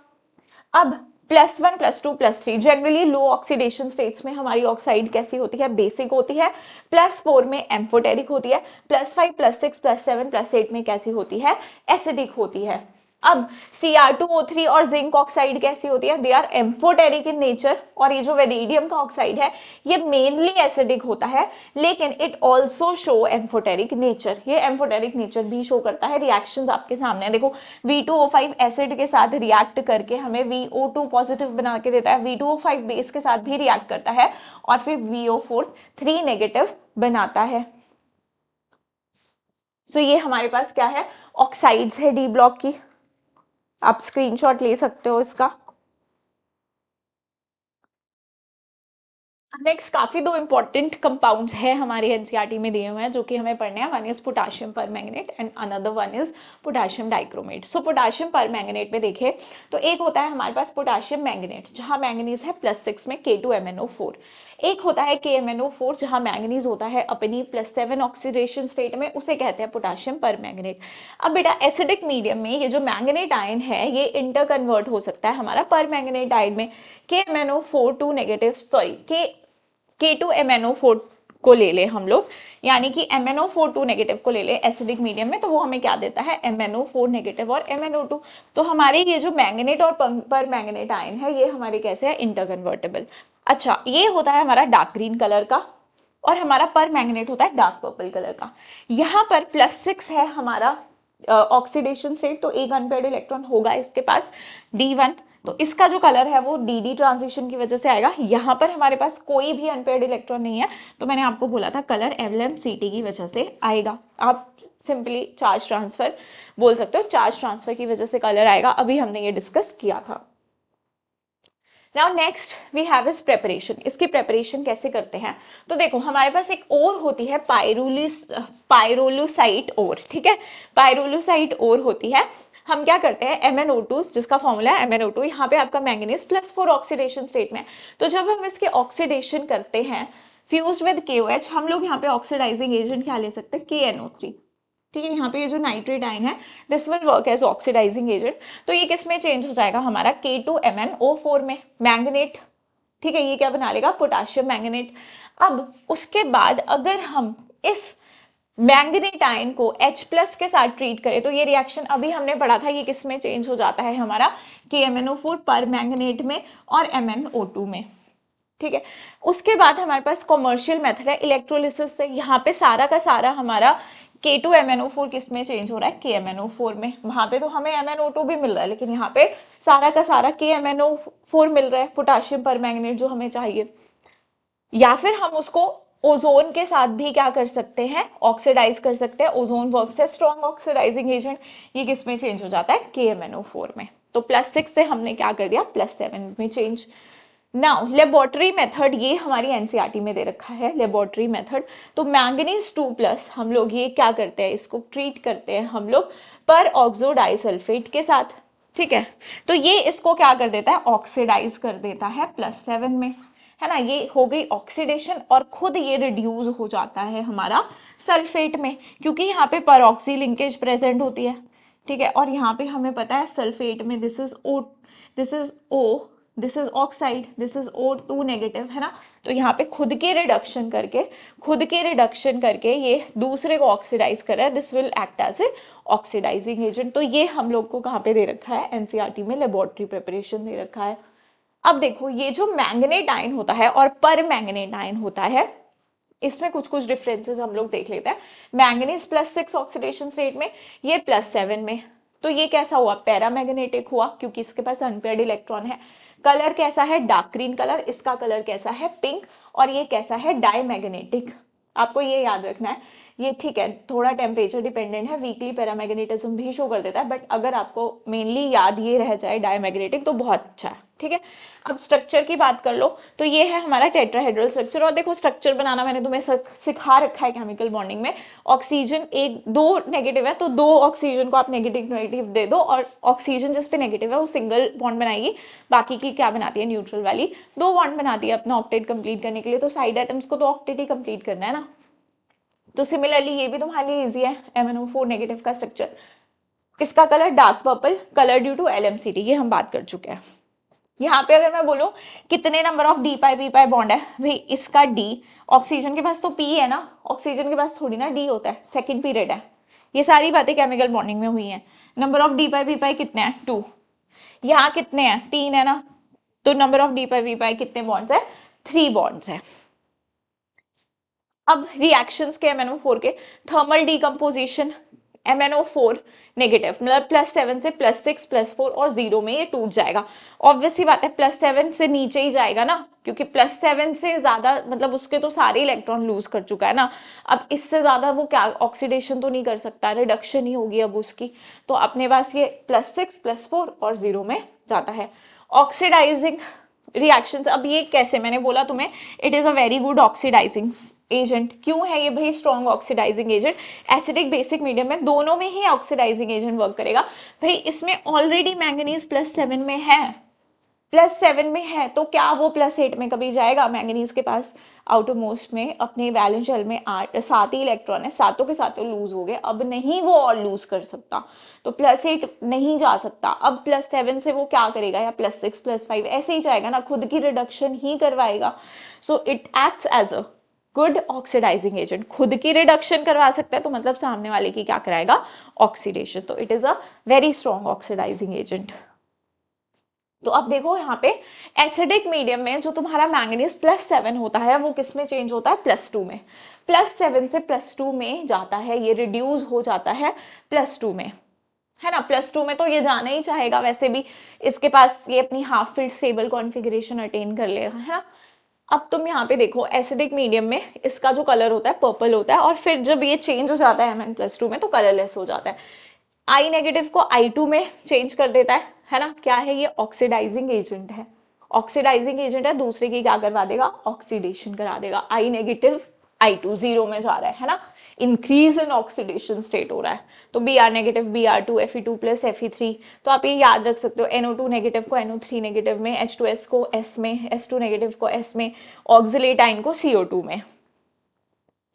अब +1 +2 +3 जनरली लो ऑक्सीडेशन स्टेट्स में हमारी ऑक्साइड कैसी होती है, बेसिक होती है। +4 में एम्फोटेरिक होती है, +5 +6 +7 +8 में कैसी होती है, एसिडिक होती है। अब Cr2O3 और जिंक ऑक्साइड कैसी होती है, they are amphoteric in nature. और ये जो वेनेडियम का ऑक्साइड है ये मेनली एसिडिक होता है, लेकिन it also show amphoteric nature, ये एम्फोटेरिक नेचर भी शो करता है। रिएक्शंस आपके सामने है, देखो V2O5 एसिड के साथ रिएक्ट करके हमें VO2 पॉजिटिव बना के देता है, V2O5 बेस के साथ भी रिएक्ट करता है और फिर VO4 3 नेगेटिव बनाता है। सो ये हमारे पास क्या है, ऑक्साइड्स है डी ब्लॉक की। आप स्क्रीनशॉट ले सकते हो इसका। नेक्स्ट काफी दो इंपॉर्टेंट कंपाउंड्स है हमारे एनसीईआरटी में दिए हुए हैं जो कि हमें पढ़ने हैं। One is potassium permanganate and another one is potassium dichromate. So potassium permanganate में देखें तो एक होता है हमारे पास पोटेशियम मैंगनेट जहां मैंगनीज है +6 में K2MnO4। एक होता है KMnO4 जहां मैंगनीज होता है अपनी +7 ऑक्सीडेशन स्टेट में, उसे कहते हैं पोटेशियम परमैंगनेट। अब बेटा एसिडिक मीडियम में ये जो मैंगनेट आयन है ये इंटर कन्वर्ट हो सकता है हमारा परमैंगनेट आयन में। KMnO4 2 नेगेटिव सॉरी K2MnO4 को ले ले हम लोग, यानी कि MnO4 2 नेगेटिव को ले ले एसिडिक मीडियम में, तो वो हमें क्या देता है, MnO4 नेगेटिव और MnO2। तो हमारे ये जो मैंगनेट और पर मैंगनेट आयन है ये हमारे कैसे है, इंटरकन्वर्टेबल। अच्छा, ये होता है हमारा डार्क ग्रीन कलर का और हमारा पर मैंगनेट होता है डार्क पर्पल कलर का। यहाँ पर +6 है हमारा ऑक्सीडेशन स्टेट, तो एक अनपेयर्ड इलेक्ट्रॉन होगा इसके पास D1, तो इसका जो कलर है वो DD ट्रांजिशन की वजह से आएगा। यहाँ पर हमारे पास कोई भी अनपेयर्ड इलेक्ट्रॉन नहीं है, तो मैंने आपको बोला था कलर LMCT की वजह से आएगा। आप सिंपली चार्ज ट्रांसफर बोल सकते हो, चार्ज ट्रांसफर की वजह से कलर आएगा, अभी हमने ये डिस्कस किया था। Now next we have is preparation. इसकी प्रेपरेशन कैसे करते हैं, तो देखो हमारे पास एक और होती है पायरोलुसाइट और, ठीक है, पायरोलुसाइट और होती है। हम क्या करते हैं, MnO2 जिसका फॉर्मूला है MnO2, यहाँ पे आपका मैंगनीज +4 ऑक्सीडेशन स्टेट में, तो जब हम इसके ऑक्सीडेशन करते हैं फ्यूज्ड विद KOH, हम लोग यहाँ पे ऑक्सीडाइजिंग एजेंट क्या ले सकते हैं, KNO3। ठीक है, यहाँ पे ये जो नाइट्रेट आयन है this will work as oxidising agent, तो ये किस में चेंज हो जाएगा, हमारा K2MnO4 में, मैंगनेट। ठीक है, ये क्या बना लेगा, पोटेशियम मैंगनेट। अब उसके बाद अगर हम इस मैंगनीट आयन को H प्लस के साथ ट्रीट करें तो ये रिएक्शन अभी हमने पढ़ा था, ये किस में चेंज हो जाता है हमारा KMnO4 पर मैंगनेट में और MnO2 में। ठीक है, उसके बाद हमारे पास कॉमर्शियल मेथड है इलेक्ट्रोलिसिस से। यहाँ पे सारा का सारा हमारा K2MnO4 किस में चेंज हो रहा है KMnO4 में। वहां पे तो हमें MnO2 भी मिल रहा है, लेकिन यहाँ पे सारा का सारा KMnO4 मिल रहा है, पोटाशियम पर मैंगनेट जो हमें चाहिए। या फिर हम उसको ओजोन के साथ भी क्या कर सकते हैं, ऑक्सीडाइज कर सकते हैं। ओजोन वर्क से स्ट्रॉन्ग ऑक्सीडाइजिंग एजेंट, ये किस में चेंज हो जाता है KMnO4 में। तो +6 से हमने क्या कर दिया +7 में चेंज। नाउ लेबोरेटरी मेथड, ये हमारी एनसीईआरटी में दे रखा है लेबोरेटरी मेथड। तो मैंगनीज 2+ हम लोग ये क्या करते हैं, इसको ट्रीट करते हैं हम लोग पर ऑक्सो डाइसल्फेट के साथ। ठीक है, तो ये इसको क्या कर देता है, ऑक्सीडाइज कर देता है +7 में, है ना। ये हो गई ऑक्सीडेशन और खुद ये रिड्यूस हो जाता है हमारा सल्फेट में, क्योंकि यहाँ पे परऑक्सी लिंकेज प्रेजेंट होती है। ठीक है, और यहाँ पे हमें पता है सल्फेट में this is O, this is O, this is oxide, this is O2 negative, है ना। तो यहाँ पे खुद के रिडक्शन करके ये दूसरे को ऑक्सीडाइज कर रहा है, this will act as a oxidising agent. तो ये हम लोग को कहाँ पे दे रखा है, एनसीईआरटी में लेबोरेटरी प्रिपरेशन दे रखा है। अब देखो ये जो मैंगनेट आयन होता है और पर मैंगनेट आयन होता है, इसमें कुछ कुछ डिफरेंसेस हम लोग देख लेते हैं। मैंगनीज +6 ऑक्सीडेशन स्टेट में, ये +7 में, तो ये कैसा हुआ, पैरामैग्नेटिक हुआ, क्योंकि इसके पास अनपेयर्ड इलेक्ट्रॉन है। कलर कैसा है, डार्क ग्रीन कलर, इसका कलर कैसा है, पिंक, और ये कैसा है, डायमैग्नेटिक। आपको ये याद रखना है, ये ठीक है थोड़ा टेम्परेचर डिपेंडेंट है, वीकली पैरामैग्नेटिज्म भी शो कर देता है, बट अगर आपको मेनली याद ये रह जाए डायमैग्नेटिक तो बहुत अच्छा है। ठीक है, अब स्ट्रक्चर की बात कर लो, तो ये है हमारा टेट्राहेड्रल स्ट्रक्चर। और देखो स्ट्रक्चर बनाना मैंने तुम्हें सिखा रखा है केमिकल बॉन्डिंग में। ऑक्सीजन एक दो नेगेटिव है तो दो ऑक्सीजन को आप नेगेटिव नेगेटिव दे दो, और ऑक्सीजन जिस पे नेगेटिव है वो सिंगल बॉन्ड बनाएगी, बाकी की क्या बनाती है, न्यूट्रल वाली दो बॉन्ड बनाती है अपना ऑक्टेट कंप्लीट करने के लिए। तो साइड एटम्स को तो ऑक्टेट ही कंप्लीट करना है ना। तो सिमिलरली ये भी तुम्हारे लिए इजी है, MnO4 नेगेटिव का स्ट्रक्चर। इसका colour dark purple, colour due to LMCT, ये हम बात कर चुके हैं। यहाँ पे अगर मैं बोलूं कितने number of D pi P pi bond है, भाई इसका D, ऑक्सीजन के पास तो P है ना, ऑक्सीजन के पास थोड़ी ना D होता है, सेकंड पीरियड है। ये सारी बातें केमिकल बॉन्डिंग में हुई हैं। Number of D pi P pi कितने हैं, 2। यहाँ कितने हैं, 3 है ना, तो number of D pi P pi कितने बॉन्ड्स है, 3 बॉन्ड्स है। अब रिएक्शंस के MnO4 के, थर्मल डीकम्पोजिशन, MnO4 नेगेटिव मतलब +7 से +6 +4 और 0 में ये टूट जाएगा। ऑब्वियसली बात है +7 से नीचे ही जाएगा ना, क्योंकि +7 से ज्यादा मतलब उसके तो सारे इलेक्ट्रॉन लूज कर चुका है ना। अब इससे ज्यादा वो क्या ऑक्सीडेशन तो नहीं कर सकता, रिडक्शन ही होगी अब उसकी। तो अपने पास ये +6 +4 और 0 में जाता है। ऑक्सीडाइजिंग रिएक्शंस, अब ये कैसे, मैंने बोला तुम्हें it is a very good oxidising agent. क्यों है ये भाई strong oxidising agent, acidic basic medium में दोनों में ही ऑक्सीडाइजिंग एजेंट वर्क करेगा। भाई इसमें ऑलरेडी मैंगनीज +7 में है, +7 में है, तो क्या वो +8 में कभी जाएगा। मैंगनीज के पास आउटर मोस्ट में अपने वैलेंस शेल में 7 ही इलेक्ट्रॉन है, सातों के सातों लूज हो गए, अब नहीं वो और लूज कर सकता, तो +8 नहीं जा सकता। अब +7 से वो क्या करेगा, या +6 +5 ऐसे ही जाएगा ना, खुद की रिडक्शन ही करवाएगा। So it acts as a good oxidising agent, खुद की रिडक्शन करवा सकता है, तो मतलब सामने वाले की क्या कराएगा, ऑक्सीडेशन। तो it is a very strong oxidising agent. तो अब देखो यहाँ पे एसिडिक मीडियम में जो तुम्हारा मैंगनीज +7 होता है वो किस में चेंज होता है, +2 में। +7 से +2 में जाता है, ये रिड्यूस हो जाता है +2 में, है ना। +2 में तो ये जाना ही चाहेगा, वैसे भी इसके पास ये अपनी half filled stable configuration attain कर लेगा, है ना। अब तुम यहाँ पे देखो एसिडिक मीडियम में इसका जो कलर होता है पर्पल होता है, और फिर जब ये चेंज हो जाता है Mn+2 में तो कलरलेस हो जाता है। I नेगेटिव को I2 में चेंज कर देता है ना। क्या है ये, ऑक्सीडाइजिंग एजेंट है, ऑक्सीडाइजिंग एजेंट है, दूसरे की क्या करवा देगा, ऑक्सीडेशन करा देगा। I नेगेटिव I2 0 में जा रहा है ना, इंक्रीज इन ऑक्सीडेशन स्टेट हो रहा है। तो Br negative Br2 Fe2 plus Fe3, तो आप ये याद रख सकते हो, NO2 नेगेटिव को NO3 नेगेटिव में, H2S को S में, S2 नेगेटिव को S में, ऑक्सिलेट आयन को CO2 में।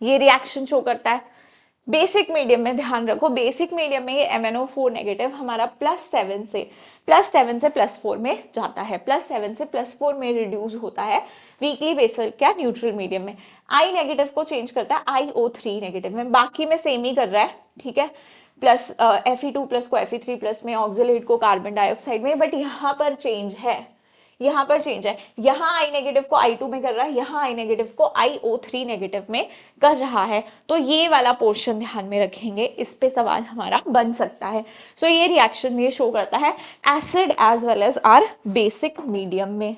ये रिएक्शन शो करता है। बेसिक मीडियम में ध्यान रखो, बेसिक मीडियम में ये MnO4 नेगेटिव हमारा +7 से +4 में जाता है, +7 से +4 में रिड्यूस होता है वीकली बेसल क्या न्यूट्रल मीडियम में। I नेगेटिव को चेंज करता है IO3 नेगेटिव में, बाकी में सेम ही कर रहा है, ठीक है, प्लस Fe2 प्लस को Fe3 प्लस में, ऑक्सिलेट को कार्बन डाइऑक्साइड में, बट यहाँ पर चेंज है, यहाँ पर चेंज है, यहाँ आई नेगेटिव को I2 में कर रहा है, यहाँ आई नेगेटिव को IO3 नेगेटिव में कर रहा है। तो ये वाला पोर्शन ध्यान में रखेंगे, इस पे सवाल हमारा बन सकता है। सो ये रिएक्शन ये शो करता है acid as well as or basic medium में।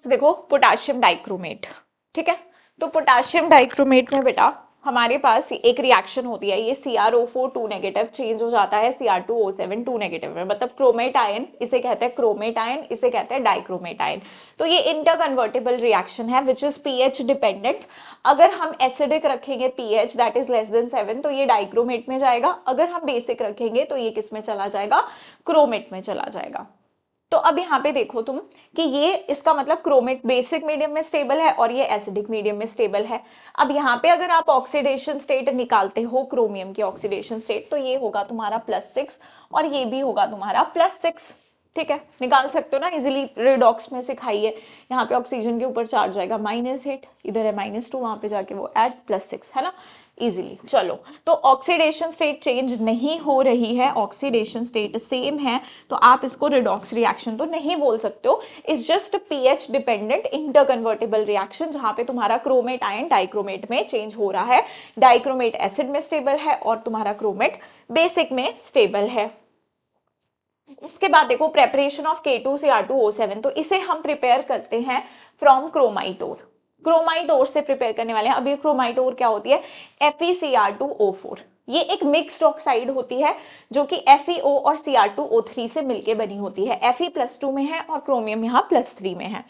देखो पोटाशियम डाइक्रोमेट, ठीक है, तो पोटाशियम डाइक्रोमेट में बेटा हमारे पास एक रिएक्शन होती है, ये CrO4 2 नेगेटिव चेंज हो जाता है Cr2O7 2 नेगेटिव में, मतलब क्रोमेट आयन, इसे कहते हैं क्रोमेट आयन, इसे कहते हैं डाइक्रोमेट आयन। तो ये इंटरकन्वर्टेबल रिएक्शन है विच इज pH डिपेंडेंट। अगर हम एसिडिक रखेंगे pH that is less than 7 तो ये डाइक्रोमेट में जाएगा, अगर हम बेसिक रखेंगे तो ये किस में चला जाएगा, क्रोमेट में चला जाएगा। तो अब यहाँ पे देखो तुम कि ये इसका मतलब क्रोमेट बेसिक मीडियम में स्टेबल है और ये एसिडिक मीडियम में स्टेबल है। अब यहाँ पे अगर आप ऑक्सीडेशन स्टेट निकालते हो क्रोमियम की ऑक्सीडेशन स्टेट, तो ये होगा तुम्हारा +6 और ये भी होगा तुम्हारा +6, ठीक है, निकाल सकते हो ना इजिली, रिडॉक्स में सिखाई है। यहाँ पे ऑक्सीजन के ऊपर चार्ज आएगा -8, इधर है -2, वहां पे जाके वो ऐड +6 है ना, इजीली। चलो, तो ऑक्सीडेशन स्टेट चेंज नहीं हो रही है, ऑक्सीडेशन स्टेट सेम है, तो आप इसको रिडॉक्स रिएक्शन तो नहीं बोल सकते हो, it's just pH dependent interconvertible reaction, जहां पे तुम्हारा क्रोमेट आयन डाइक्रोमेट में चेंज हो रहा है, डाइक्रोमेट एसिड में स्टेबल है और तुम्हारा क्रोमेट बेसिक में स्टेबल है। इसके बाद देखो प्रेपरेशन ऑफ K2Cr2O7, तो इसे हम प्रिपेयर करते हैं फ्रॉम क्रोमाइट ओर, क्रोमाइट ओर से प्रिपेयर करने वाले हैं। अब ये क्रोमाइट ओर क्या होती है, FeCr2O4, ये एक मिक्स्ड ऑक्साइड होती है जो कि FeO और Cr2O3 से मिलके बनी होती है, Fe+2 में है और क्रोमियम यहाँ +3 में है।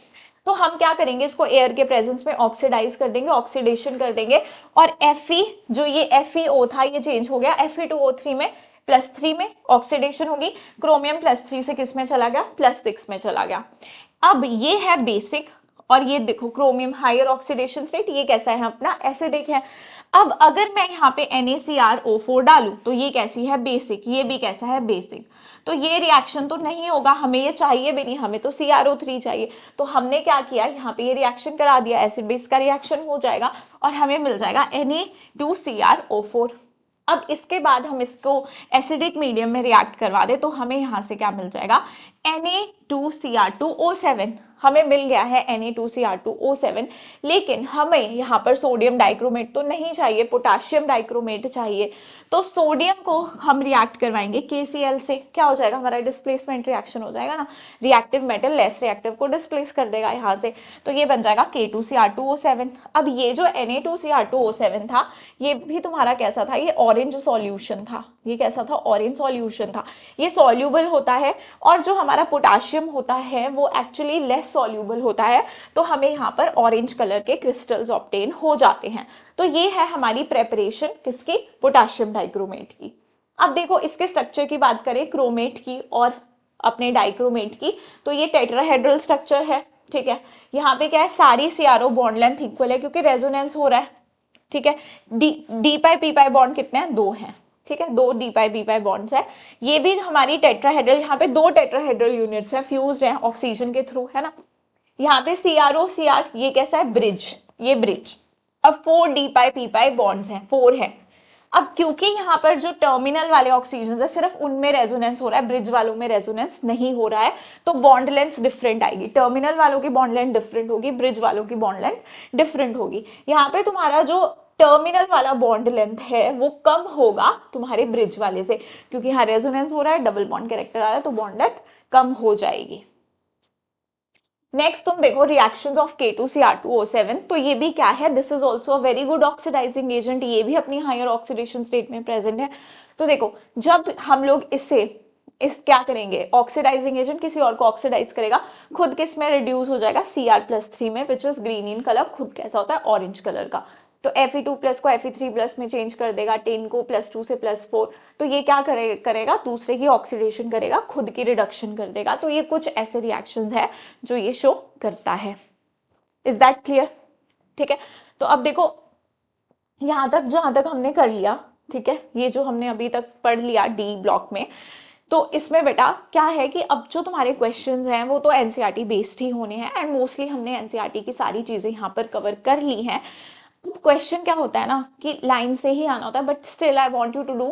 तो हम क्या करेंगे, इसको एयर के प्रेजेंस में ऑक्सीडाइज कर देंगे, ऑक्सीडेशन कर देंगे, और Fe जो ये FeO था ये चेंज हो गया Fe2O3 में, +3 में ऑक्सीडेशन होगी, क्रोमियम +3 से किस में चला गया, +6 में चला गया। अब ये है बेसिक, और ये देखो क्रोमियम हायर ऑक्सीडेशन स्टेट, ये कैसा है अपना एसिडिक है। अब अगर मैं यहाँ पे NaCrO4 डालूं तो ये कैसी है, बेसिक, ये भी कैसा है, बेसिक। तो ये रिएक्शन तो नहीं होगा, हमें ये चाहिए भी नहीं, हमें तो CrO3 चाहिए। तो हमने क्या किया, यहाँ पे ये रिएक्शन करा दिया, एसिड बेस का रिएक्शन हो जाएगा और हमें मिल जाएगा Na2CrO4। अब इसके बाद हम इसको एसिडिक मीडियम में रिएक्ट करवा दे तो हमें यहाँ से क्या मिल जाएगा, Na2Cr2O7, हमें मिल गया है Na2Cr2O7। लेकिन हमें यहाँ पर सोडियम डाइक्रोमेट तो नहीं चाहिए, पोटाशियम डाइक्रोमेट चाहिए। तो सोडियम को हम रिएक्ट करवाएंगे KCl से, क्या हो जाएगा हमारा, डिस्प्लेसमेंट रिएक्शन हो जाएगा ना, रिएक्टिव मेटल लेस रिएक्टिव को डिस्प्लेस कर देगा यहाँ से, तो ये बन जाएगा K2Cr2O7। अब ये जो Na2Cr2O7 था ये भी तुम्हारा कैसा था, ये ऑरेंज सॉल्यूशन था, ये कैसा था, ऑरेंज सॉल्यूशन था, ये सॉल्यूबल होता है, और जो हमारा पोटाशियम होता है वो एक्चुअली लेस सॉल्यूबल होता है, तो हमें यहाँ पर ऑरेंज कलर के क्रिस्टल्स ऑब्टेन हो जाते हैं। तो ये है हमारी प्रेपरेशन किसकी, पोटाशियम डाइक्रोमेट की। अब देखो इसके स्ट्रक्चर की बात करें क्रोमेट की और अपने डाइक्रोमेट की, तो ये टेट्राहेड्रल स्ट्रक्चर है, ठीक है, यहाँ पे क्या है, सारी CrO बॉन्ड लेंथ इक्वल है क्योंकि रेजोनेंस हो रहा है, ठीक है, D pi P pi bond कितने हैं, 2 हैं, ठीक है, 2 D pi P pi bonds है। ये भी हमारी टेट्राहेड्रल, यहाँ पे 2 टेट्राहेड्रल यूनिट्स है, फ्यूज्ड है ऑक्सीजन के थ्रू, है ना। यहाँ पे CrO Cr ये कैसा है, ब्रिज, ये ब्रिज। अब 4 D pi P pi bonds हैं, 4 है। अब क्योंकि यहाँ पर जो टर्मिनल वाले ऑक्सीजन है सिर्फ उनमें रेजोनेंस हो रहा है, ब्रिज वालों में रेजोनेंस नहीं हो रहा है, तो बॉन्ड लेंथ डिफरेंट आएगी, टर्मिनल वालों की बॉन्ड लेंथ डिफरेंट होगी, ब्रिज वालों की बॉन्ड लेंथ डिफरेंट होगी। यहाँ पे तुम्हारा जो टर्मिनल वाला बॉन्ड लेंथ है वो कम होगा तुम्हारे ब्रिज वाले से, क्योंकि यहाँ रेजोनेंस हो रहा है, डबल बॉन्ड कैरेक्टर आ रहा है, तो बॉन्ड लेंथ कम हो जाएगी। नेक्स्ट तुम देखो रिएक्शंस ऑफ K2Cr2O7, तो ये भी क्या है, this is also a very good oxidising agent, ये भी अपनी हायर ऑक्सीडेशन स्टेट में प्रेजेंट है। तो देखो जब हम लोग इस क्या करेंगे, ऑक्सीडाइजिंग एजेंट किसी और को ऑक्सीडाइज करेगा, खुद किस में रिड्यूस हो जाएगा, Cr+3 में, which is green in colour, खुद कैसा होता है, ऑरेंज कलर का। तो Fe2 प्लस को Fe3 प्लस में चेंज कर देगा, 10 को +2 से +4, तो ये क्या करेगा, दूसरे की ऑक्सीडेशन करेगा, खुद की रिडक्शन कर देगा। तो ये कुछ ऐसे रिएक्शंस है जो ये शो करता है। इज दैट क्लियर, ठीक है। तो अब देखो जहाँ तक हमने कर लिया, ठीक है, ये जो हमने अभी तक पढ़ लिया डी ब्लॉक में, तो इसमें बेटा क्या है कि अब जो तुम्हारे क्वेश्चंस हैं वो तो एनसीईआरटी बेस्ड ही होने हैं, एंड मोस्टली हमने एनसीईआरटी की सारी चीजें यहाँ पर कवर कर ली हैं। क्वेश्चन क्या होता है ना कि लाइन से ही आना होता है, but still I want you to do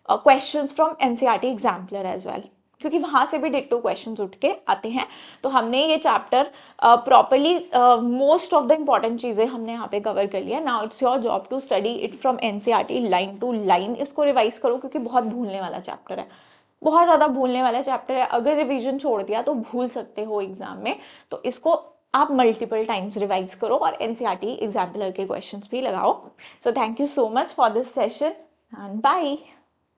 questions from NCERT exemplar as well, क्योंकि वहां से भी डिट्टो क्वेश्चंस उठ के आते हैं। तो हमने ये chapter properly most of the important चीजें हमने यहाँ पे कवर कर लिया। Now it's your job to study it from NCERT line to line. इसको रिवाइज करो क्योंकि बहुत भूलने वाला चैप्टर है, बहुत ज्यादा भूलने वाला चैप्टर है। अगर रिवीजन छोड़ दिया तो भूल सकते हो एग्जाम में, तो इसको आप मल्टीपल टाइम्स रिवाइज करो और एनसीईआरटी एग्जाम्पलर के क्वेश्चंस भी लगाओ। So thank you so much for this session and bye.